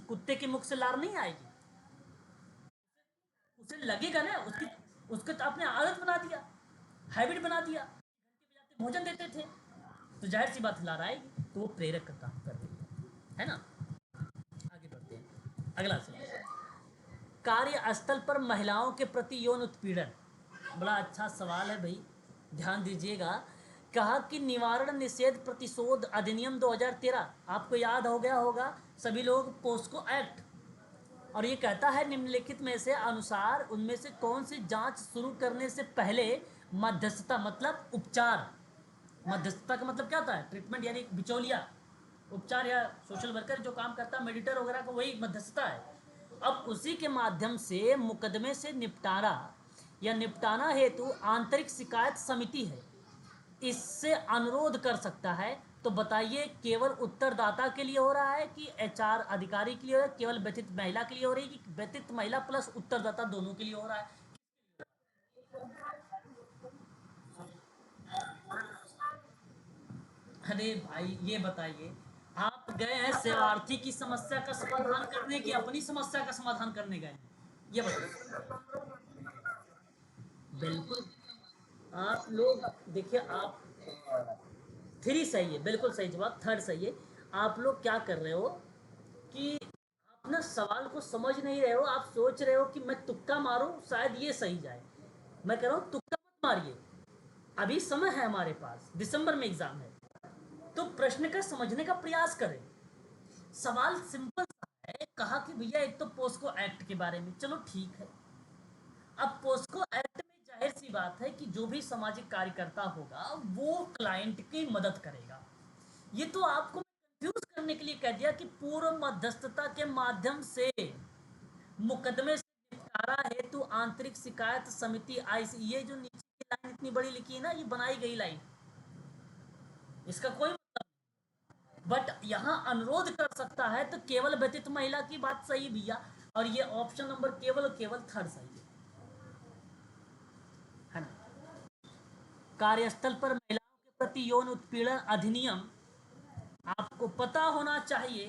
कुत्ते के मुख से लार नहीं आएगी? उसे लगेगा ना, उसकी उसको तो आपने आदत बना दिया, हैबिट बना दिया, घंटी बजाते भोजन देते थे, तो जाहिर सी बात लार आएगी। तो वो प्रेरक का काम कर रही है ना। आगे बढ़ते हैं, अगला सवाल। कार्यस्थल पर महिलाओं के प्रति यौन उत्पीड़न, बड़ा अच्छा सवाल है भाई, ध्यान दीजिएगा। कहा कि निवारण निषेध प्रतिशोध अधिनियम 2013, आपको याद हो गया होगा सभी लोग, पोस्को एक्ट। और ये कहता है निम्नलिखित में से अनुसार उनमें से कौन सी जांच शुरू करने से पहले मध्यस्थता मतलब उपचार, मध्यस्थता का मतलब क्या होता है, ट्रीटमेंट यानी बिचौलिया, उपचार या सोशल वर्कर जो काम करता है मेडिटर वगैरह का, वही मध्यस्थता है। अब उसी के माध्यम से मुकदमे से निपटारा या निपटाना हेतु आंतरिक शिकायत समिति है, इससे अनुरोध कर सकता है। तो बताइए केवल उत्तरदाता के लिए हो रहा है कि एचआर अधिकारी के लिए हो रहा है, केवल व्यथित महिला के लिए हो रही है, कि व्यथित महिला प्लस उत्तरदाता दोनों के लिए हो रहा है? अरे भाई ये बताइए, आप गए हैं सेवार्थी की समस्या का समाधान करने की अपनी समस्या का समाधान करने गए हैं, ये बताइए। बिल्कुल। आप लोग देखिए, आप थ्री सही है, बिल्कुल सही जवाब, थर्ड सही है। आप लोग क्या कर रहे हो कि आप ना सवाल को समझ नहीं रहे हो, आप सोच रहे हो कि मैं तुक्का मारूं शायद ये सही जाए। मैं कह रहा हूं तुक्का मत मारिए, अभी समय है हमारे पास, दिसंबर में एग्जाम है, तो प्रश्न का समझने का प्रयास करें। सवाल सिंपल सा है, कहा कि भैया एक तो पोस्को एक्ट के बारे में, चलो ठीक है। अब पोस्को एक्ट में जाहिर सी बात है कि जो भी सामाजिक कार्यकर्ता होगा वो क्लाइंट की मदद करेगा। ये तो आपको कंफ्यूज करने के लिए कह दिया कि पूर्व मध्यस्थता के माध्यम से मुकदमे से निपटारा हेतु आंतरिक शिकायत समिति आईसी, ये जो नीचे की लाइन इतनी बड़ी लिखी है ना, ये बनाई गई लाइन, इसका कोई मतलब, बट यहाँ अनुरोध कर सकता है, तो केवल व्यतीत महिला की बात सही भैया, और ये ऑप्शन नंबर केवल और केवल थर्ड सही है ना। कार्यस्थल पर महिलाओं के प्रति यौन उत्पीड़न अधिनियम, आपको पता होना चाहिए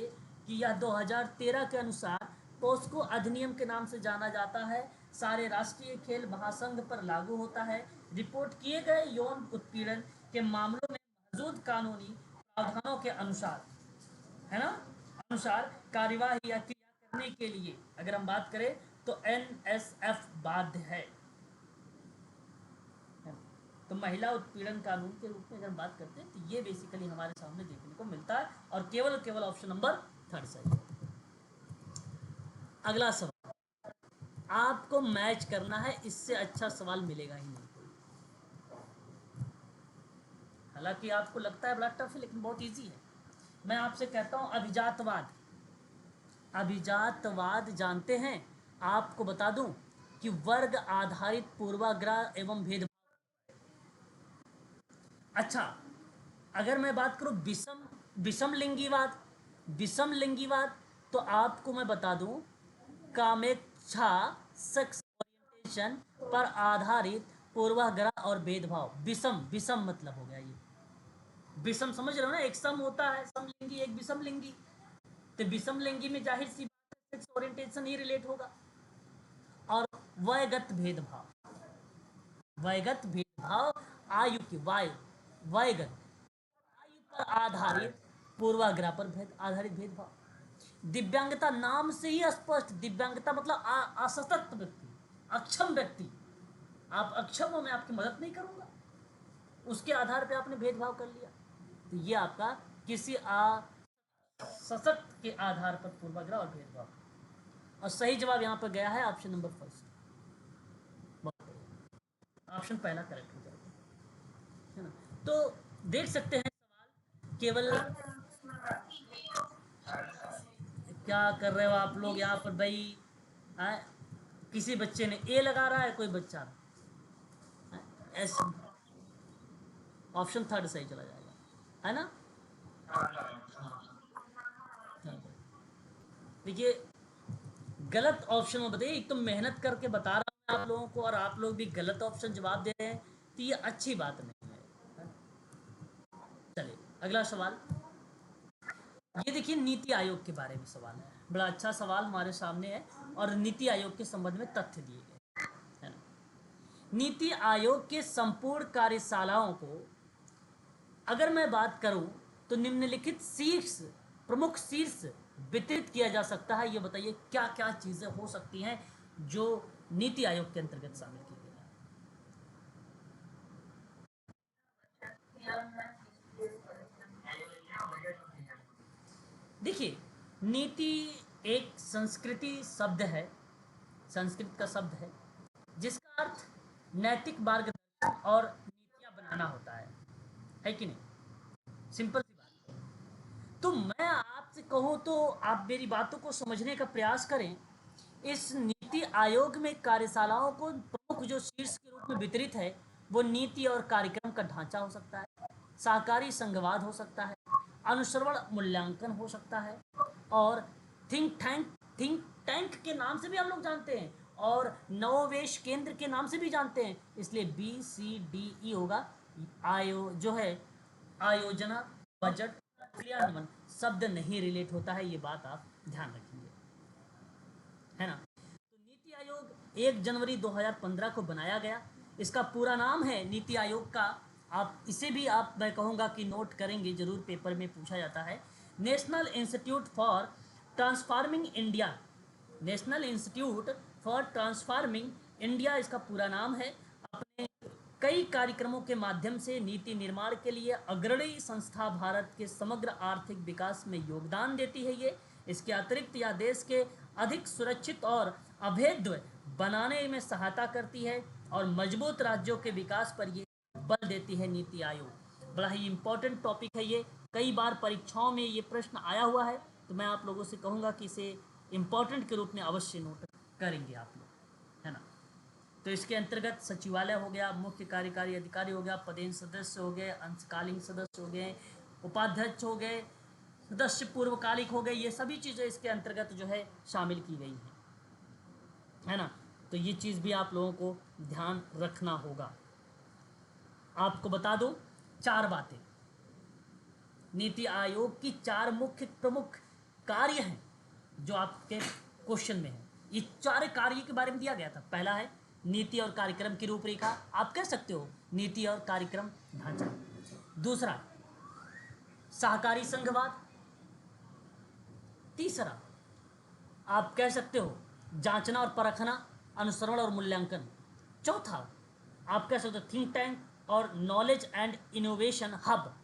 कि यह 2013 के अनुसार पोस्को अधिनियम के नाम से जाना जाता है, सारे राष्ट्रीय खेल महासंघ पर लागू होता है। रिपोर्ट किए गए यौन उत्पीड़न के मामलों में मौजूद कानूनी प्रावधानों के अनुसार, है ना, अनुसार कार्यवाही या क्रिया करने के लिए अगर हम बात करें तो एनएसएफ बाध्य है। तो महिला उत्पीड़न कानून के रूप में अगर बात करते हैं तो ये बेसिकली हमारे सामने देखने को मिलता है, और केवल केवल ऑप्शन नंबर थर्ड सही है। अगला सवाल आपको मैच करना है, इससे अच्छा सवाल मिलेगा ही नहीं कोई। हालांकि आपको लगता है बड़ा टफ है लेकिन बहुत इजी है। मैं आपसे कहता हूं अभिजातवाद, अभिजातवाद जानते हैं? आपको बता दूं कि वर्ग आधारित पूर्वाग्रह एवं भेदभाव। अच्छा, अगर मैं बात करूं विषम लिंगीवाद, विषम लिंगीवाद, तो आपको मैं बता दूं कामेच्छा, सेक्स ओरिएंटेशन पर आधारित पूर्वाग्रह और भेदभाव, विषम, विषम मतलब हो गया ये, विषम समझ रहे हो ना, एक सम होता है समलिंगी, एक विषम लिंगी, तो विषम लिंगी में जाहिर सी बात है सेक्स ओरिएंटेशन ही रिलेट होगा। और वयगत भेदभाव, वयगत भेदभाव, आयु की वायु, वयगत आयु पर आधारित पूर्वाग्रह पर आधारित भेदभाव। दिव्यांगता नाम से ही स्पष्ट, दिव्यांगता मतलब असशक्त व्यक्ति, अक्षम व्यक्ति, आप अक्षम हो, मैं आपकी मदद नहीं करूंगा, उसके आधार पे आपने भेदभाव कर लिया, तो ये आपका किसी सशक्त के आधार पर पूर्वाग्रह और भेदभाव। और सही जवाब यहाँ पर गया है ऑप्शन नंबर फर्स्ट, ऑप्शन पहला करेक्ट हो जाएगा, है ना। तो देख सकते हैं सवाल केवल, क्या कर रहे हो आप लोग यहाँ पर भाई? आ, किसी बच्चे ने ए लगा रहा है, कोई बच्चा एस, ऑप्शन थर्ड सही चला जाएगा, है ना। देखिए गलत ऑप्शन में बताइए, एक तो मेहनत करके बता रहा आप लोगों को और आप लोग भी गलत ऑप्शन जवाब दे रहे हैं, तो ये अच्छी बात नहीं है। चलिए अगला सवाल, ये देखिए नीति आयोग के बारे में सवाल है, बड़ा अच्छा सवाल हमारे सामने है और नीति आयोग के संबंध में तथ्य दिए गए है ना। नीति आयोग के संपूर्ण कार्यशालाओं को अगर मैं बात करूं तो निम्नलिखित शीर्ष प्रमुख शीर्ष वितरित किया जा सकता है। ये बताइए क्या क्या चीजें हो सकती हैं जो नीति आयोग के अंतर्गत शामिल की गई है। देखिए, नीति एक संस्कृति शब्द है, संस्कृत का शब्द है, जिसका अर्थ नैतिक मार्गदर्शन और नीतियां बनाना होता है कि नहीं? सिंपल सी बात है। तो मैं आपसे कहूं तो आप मेरी बातों को समझने का प्रयास करें। इस नीति आयोग में कार्यशालाओं को प्रमुख जो शीर्ष के रूप में वितरित है, वो नीति और कार्यक्रम का ढांचा हो सकता है, सहकारी संघवाद हो सकता है, अनुश्रवण मूल्यांकन हो सकता है, और थिंक टैंक के नाम से भी हम लोग जानते हैं और नवोवेश केंद्र के नाम से भी जानते हैं, इसलिए BCDE होगा। जो है आयोजना, बजट, क्रियान्वयन शब्द नहीं रिलेट होता है, ये बात आप ध्यान रखेंगे, है ना। तो नीति आयोग 1 जनवरी 2015 को बनाया गया। इसका पूरा नाम है नीति आयोग का, आप इसे भी आप मैं कहूँगा कि नोट करेंगे जरूर, पेपर में पूछा जाता है। National institute for transforming India, national institute for transforming India इसका पूरा नाम है। अपने कई कार्यक्रमों के माध्यम से नीति निर्माण के लिए अग्रणी संस्था भारत के समग्र आर्थिक विकास में योगदान देती है। ये इसके अतिरिक्त यह देश के अधिक सुरक्षित और अभेद्य बनाने में सहायता करती है और मजबूत राज्यों के विकास पर ये बल देती है। नीति आयोग बड़ा ही इम्पोर्टेंट टॉपिक है, ये कई बार परीक्षाओं में ये प्रश्न आया हुआ है, तो मैं आप लोगों से कहूँगा कि इसे इम्पोर्टेंट के रूप में अवश्य नोट करेंगे आप लोग, है ना। तो इसके अंतर्गत सचिवालय हो गया, मुख्य कार्यकारी अधिकारी हो गया, पदेन सदस्य हो गए, अंशकालीन सदस्य हो गए, उपाध्यक्ष हो गए, सदस्य पूर्वकालिक हो गए, ये सभी चीज़ें इसके अंतर्गत जो है शामिल की गई हैं, है ना। तो ये चीज़ भी आप लोगों को ध्यान रखना होगा। आपको बता दूं 4 बातें, नीति आयोग की 4 मुख्य प्रमुख कार्य हैं जो आपके क्वेश्चन में है। ये 4 कार्य के बारे में दिया गया था। पहला है नीति और कार्यक्रम की रूपरेखा, आप कह सकते हो नीति और कार्यक्रम ढांचा। दूसरा सहकारी संघवाद। तीसरा आप कह सकते हो जांचना और परखना, अनुसरण और मूल्यांकन। चौथा आप कह सकते हो थिंक टैंक और knowledge and innovation hub,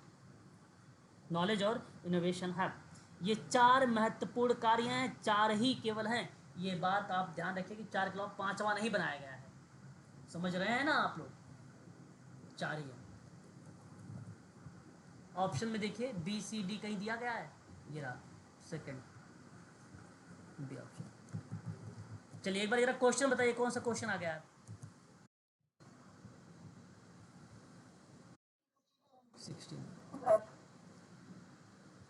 knowledge और इनोवेशन हब। ये 4 महत्वपूर्ण कार्य हैं, 4 ही केवल हैं। ये बात आप ध्यान रखिए कि 4 के अलावा 5वां नहीं बनाया गया है, समझ रहे हैं ना आप लोग, 4 ही है। ऑप्शन में देखिए BCD कहीं दिया गया है, ये रहा सेकंड बी ऑप्शन। चलिए एक बार जरा क्वेश्चन बताइए, कौन सा क्वेश्चन आ गया है? 16।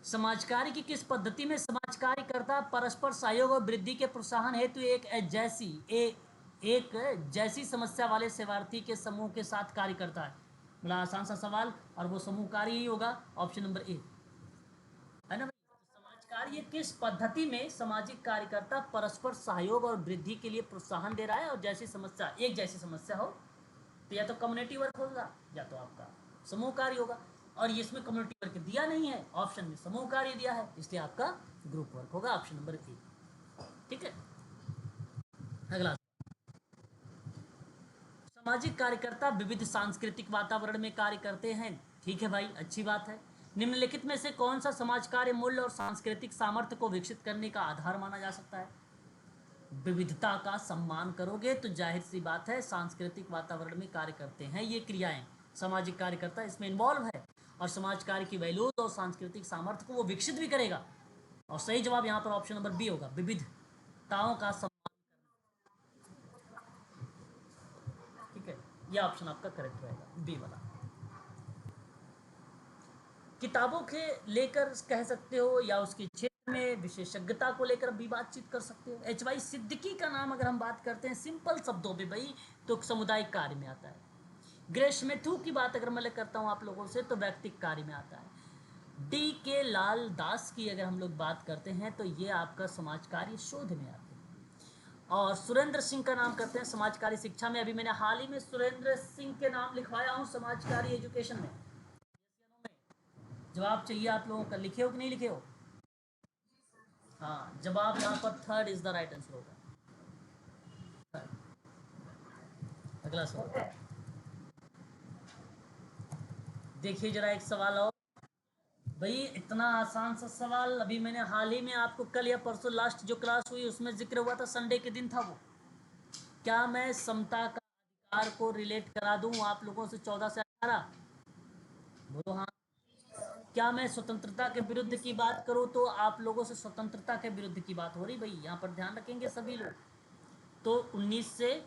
समाज कार्य की किस पद्धति में समाज कार्यकर्ता परस्पर सहयोग और वृद्धि के प्रोत्साहन हेतु एक जैसी समस्या वाले सेवार्थी के समूह के साथ कार्य करता है? बड़ा आसान सा सवाल, और वो समूह कार्य ही होगा, ऑप्शन नंबर ए, है ना भाई। तो समाज कार्य किस पद्धति में सामाजिक कार्यकर्ता परस्पर सहयोग और वृद्धि के लिए प्रोत्साहन दे रहा है, और जैसी समस्या, एक जैसी समस्या हो तो या तो कम्युनिटी वर्क होगा या तो आपका समूह कार्य होगा, और इसमें कम्युनिटी वर्क दिया नहीं है, ऑप्शन में समूह कार्य दिया है, इसलिए आपका ग्रुप वर्क होगा, ऑप्शन नंबर ए। ठीक है, अगला। सामाजिक कार्यकर्ता विविध सांस्कृतिक वातावरण में कार्य करते हैं। ठीक है भाई, अच्छी बात है। निम्नलिखित में से कौन सा समाज कार्य मूल्य और सांस्कृतिक सामर्थ्य को विकसित करने का आधार माना जा सकता है? विविधता का सम्मान करोगे तो जाहिर सी बात है सांस्कृतिक वातावरण में कार्य करते हैं ये क्रियाएं, सामाजिक कार्यकर्ता इसमें इन्वॉल्व है, और समाज कार्य की वैल्यूज और सांस्कृतिक सामर्थ्य को वो विकसित भी करेगा। और सही जवाब यहाँ पर ऑप्शन नंबर बी होगा, विविधताओं का सम्मान। ठीक है, यह ऑप्शन आपका करेक्ट रहेगा, बी वाला। किताबों के लेकर कह सकते हो या उसके क्षेत्र में विशेषज्ञता को लेकर भी बातचीत कर सकते हो। एच वाई सिद्दीकी का नाम अगर हम बात करते हैं सिंपल शब्दों में भाई, तो सामुदायिक कार्य में आता है। ग्रेश मेथू की बात अगर मैं करता हूँ आप लोगों से, तो व्यक्तिक कार्य में आता है। डी के लाल दास की अगर हम लोग बात करते हैं तो ये आपका समाज कार्य शोध में आते हैं। और सुरेंद्र सिंह का नाम करते हैं समाज कार्य शिक्षा में। अभी मैंने हाल ही में सुरेंद्र सिंह के नाम लिखवाया हूँ समाज कार्य एजुकेशन में। जवाब चाहिए आप लोगों का, लिखे हो कि नहीं लिखे हो? हाँ, जवाब यहाँ पर third is the right answer होगा। अगला सवाल देखिए जरा, एक सवाल और भाई, इतना आसान सा सवाल। अभी मैंने हाल ही में आपको कल या परसों लास्ट जो क्लास हुई उसमें जिक्र हुआ था, संडे के दिन था वो। क्या मैं समता का अधिकार को रिलेट करा दूं आप लोगों से 14 से 18? बोलो हाँ। क्या मैं स्वतंत्रता के विरुद्ध की बात करूं तो आप लोगों से स्वतंत्रता के विरुद्ध की बात हो रही भाई, यहाँ पर ध्यान रखेंगे सभी लोग। तो 19 से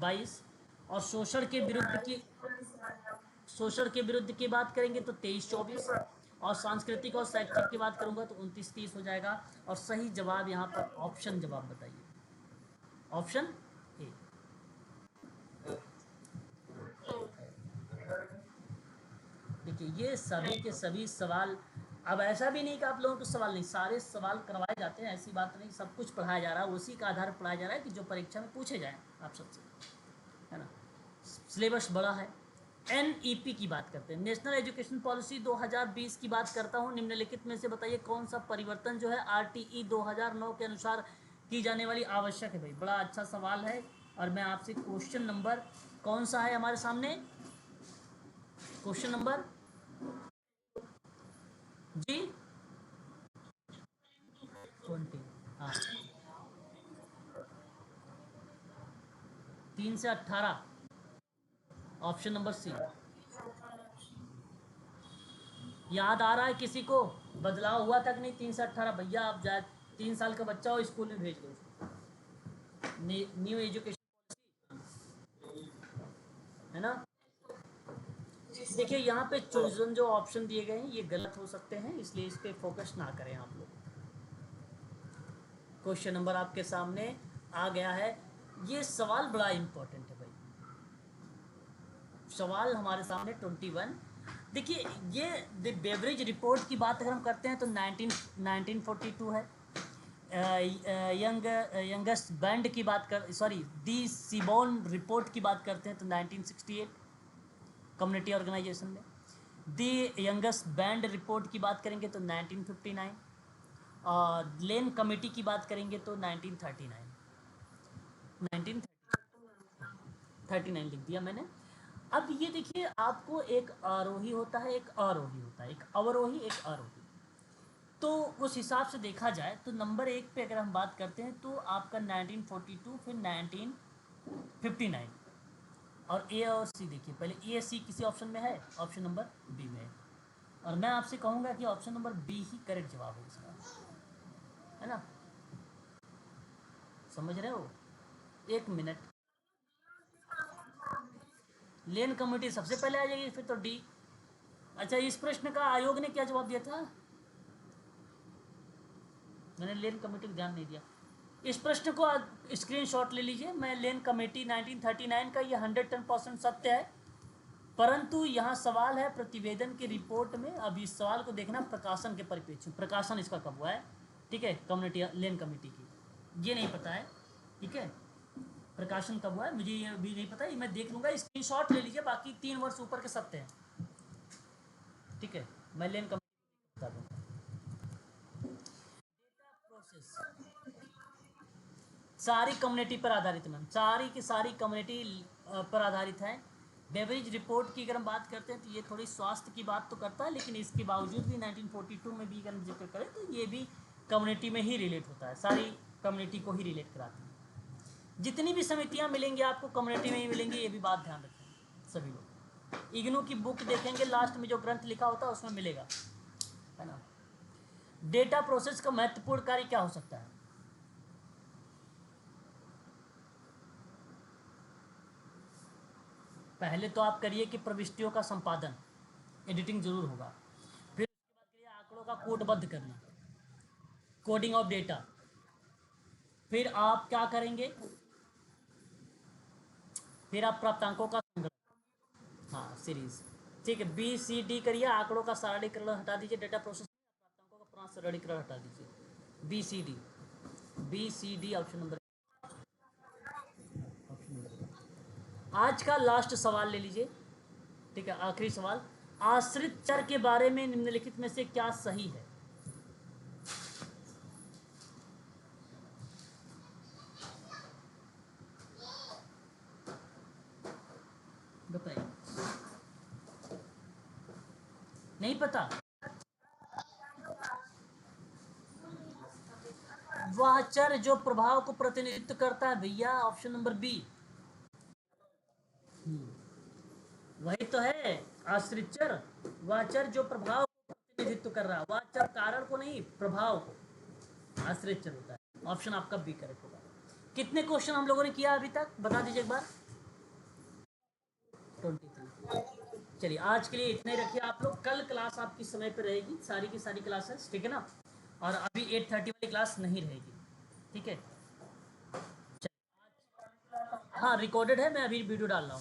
22, और शोषण के विरुद्ध की बात करेंगे तो 23-24, और सांस्कृतिक और शैक्षिक की बात करूंगा तो 29-30 हो जाएगा। और सही जवाब यहाँ पर ऑप्शन जवाब बताइए, ऑप्शन ए। देखिए ये सभी के सभी सवाल, अब ऐसा भी नहीं कि आप लोगों को सवाल नहीं, सारे सवाल करवाए जाते हैं, ऐसी बात नहीं। सब कुछ पढ़ाया जा रहा है, उसी का आधार पर पढ़ाया जा रहा है कि जो परीक्षा में पूछे जाए आप सबसे, है ना। सिलेबस बड़ा है। एनईपी की बात करते हैं, नेशनल एजुकेशन पॉलिसी 2020 की बात करता हूँ। निम्नलिखित में से बताइए कौन सा परिवर्तन जो है आरटीई 2009 के अनुसार की जाने वाली आवश्यक है। भाई बड़ा अच्छा सवाल है। और मैं आपसे क्वेश्चन नंबर कौन सा है हमारे सामने, क्वेश्चन नंबर जी 20। हाँ, 3 से 18, ऑप्शन नंबर सी। याद आ रहा है किसी को? बदलाव हुआ था कि नहीं? 3 से 18 भैया, आप जाए 3 साल का बच्चा हो स्कूल में भेज दो उसको। न्यू एजुकेशन है ना। देखिए यहाँ पे चोजन जो ऑप्शन दिए गए हैं ये गलत हो सकते हैं, इसलिए इस पे फोकस ना करें आप लोग। क्वेश्चन नंबर आपके सामने आ गया है। ये सवाल बड़ा इंपॉर्टेंट है भाई, सवाल हमारे सामने 21। देखिए ये द बेवरेज रिपोर्ट की बात अगर हम करते हैं तो 1942 है। यंगेस्ट बैंड की बात कर, सॉरी, दी सीबोन रिपोर्ट की बात करते हैं तो 1968 कम्युनिटी ऑर्गेनाइजेशन में। दी यंगेस्ट बैंड रिपोर्ट की बात करेंगे तो 1959, और लेन कमेटी की बात करेंगे तो 1939। 1939 लिख दिया मैंने। अब ये देखिए, आपको एक आरोही होता है, एक आरोही होता है, एक अवरोही, एक आरोही। तो उस हिसाब से देखा जाए तो नंबर 1 पे अगर हम बात करते हैं तो आपका 1942, फिर 1959, और ए और सी। देखिए पहले ए सी किसी ऑप्शन में है, ऑप्शन नंबर बी में है। और मैं आपसे कहूँगा कि ऑप्शन नंबर बी ही करेक्ट जवाब है इसका, है ना। समझ रहे हो? एक मिनट, लेन कमेटी सबसे पहले आ जाएगी, फिर तो डी। अच्छा, इस प्रश्न का आयोग ने क्या जवाब दिया था? मैंने लेन कमेटी को ध्यान नहीं दिया। इस प्रश्न को स्क्रीनशॉट ले लीजिए। मैं लेन कमेटी 1939 का, ये 110% सत्य है। परंतु यहाँ सवाल है प्रतिवेदन की रिपोर्ट में। अब इस सवाल को देखना प्रकाशन के परिप्रेक्ष्य में, प्रकाशन इसका कब हुआ है, ठीक है, कम्युनिटी लेन कमेटी की, ये नहीं पता है, ठीक है। प्रकाशन कब हुआ है मुझे ये भी नहीं पता, ये मैं देख लूँगा। स्क्रीनशॉट ले लीजिए, बाकी 3 वर्ष ऊपर के सत्य हैं, ठीक है। मैं लेन कमेटी बता दूँगा। प्रोसेस सारी कम्युनिटी पर आधारित, मैम सारी की सारी कम्युनिटी पर आधारित है। बेवरेज रिपोर्ट की अगर हम बात करते हैं तो ये थोड़ी स्वास्थ्य की बात तो करता है, लेकिन इसके बावजूद भी 1942 में भी अगर हम जिक्र करें तो ये भी कम्युनिटी में ही रिलेट होता है, सारी कम्युनिटी को ही रिलेट कराती है। जितनी भी समितियाँ मिलेंगी आपको कम्युनिटी में ही मिलेंगी, ये भी बात ध्यान रखें सभी लोग। इग्नू की बुक देखेंगे, लास्ट में जो ग्रंथ लिखा होता है उसमें मिलेगा, है ना। डेटा प्रोसेस का महत्वपूर्ण कार्य क्या हो सकता है? पहले तो आप करिए कि प्रविष्टियों का संपादन, एडिटिंग जरूर होगा। फिर उसके बाद करिए आंकड़ों का कोडबद्ध करना, कोडिंग ऑफ डेटा। फिर आप क्या करेंगे, फिर आप प्राप्तांकों का संग्रह, हाँ सीरीज, ठीक है। बी सी डी करिए, आंकड़ों का सरलीकरण हटा दीजिए, डेटा प्रोसेसिंग, प्राप्तांकों का पुनः सरलीकरण हटा दीजिए। B C D, B C D option number, आज का लास्ट सवाल ले लीजिए, ठीक है, आखिरी सवाल। आश्रित चर के बारे में निम्नलिखित में से क्या सही है? बताइए। नहीं पता? वह चर जो प्रभाव को प्रतिनिधित्व करता है भैया, ऑप्शन नंबर बी। वही तो है आश्रित चर, वह चर जो प्रभाव को प्रतिनिधित्व कर रहा है, वह चर कारण को नहीं, प्रभाव को आश्रित चर होता है। ऑप्शन आपका बी करेक्ट होगा। कितने क्वेश्चन हम लोगों ने किया अभी तक, बता दीजिए एक बार। 23। चलिए आज के लिए इतने रखिए आप लोग, कल क्लास आपकी समय पर रहेगी, सारी की सारी क्लासेस, ठीक है ना। और अभी 8:30 वाली क्लास नहीं रहेगी, ठीक है। हाँ रिकॉर्डेड है, मैं अभी वीडियो डाल रहा हूँ।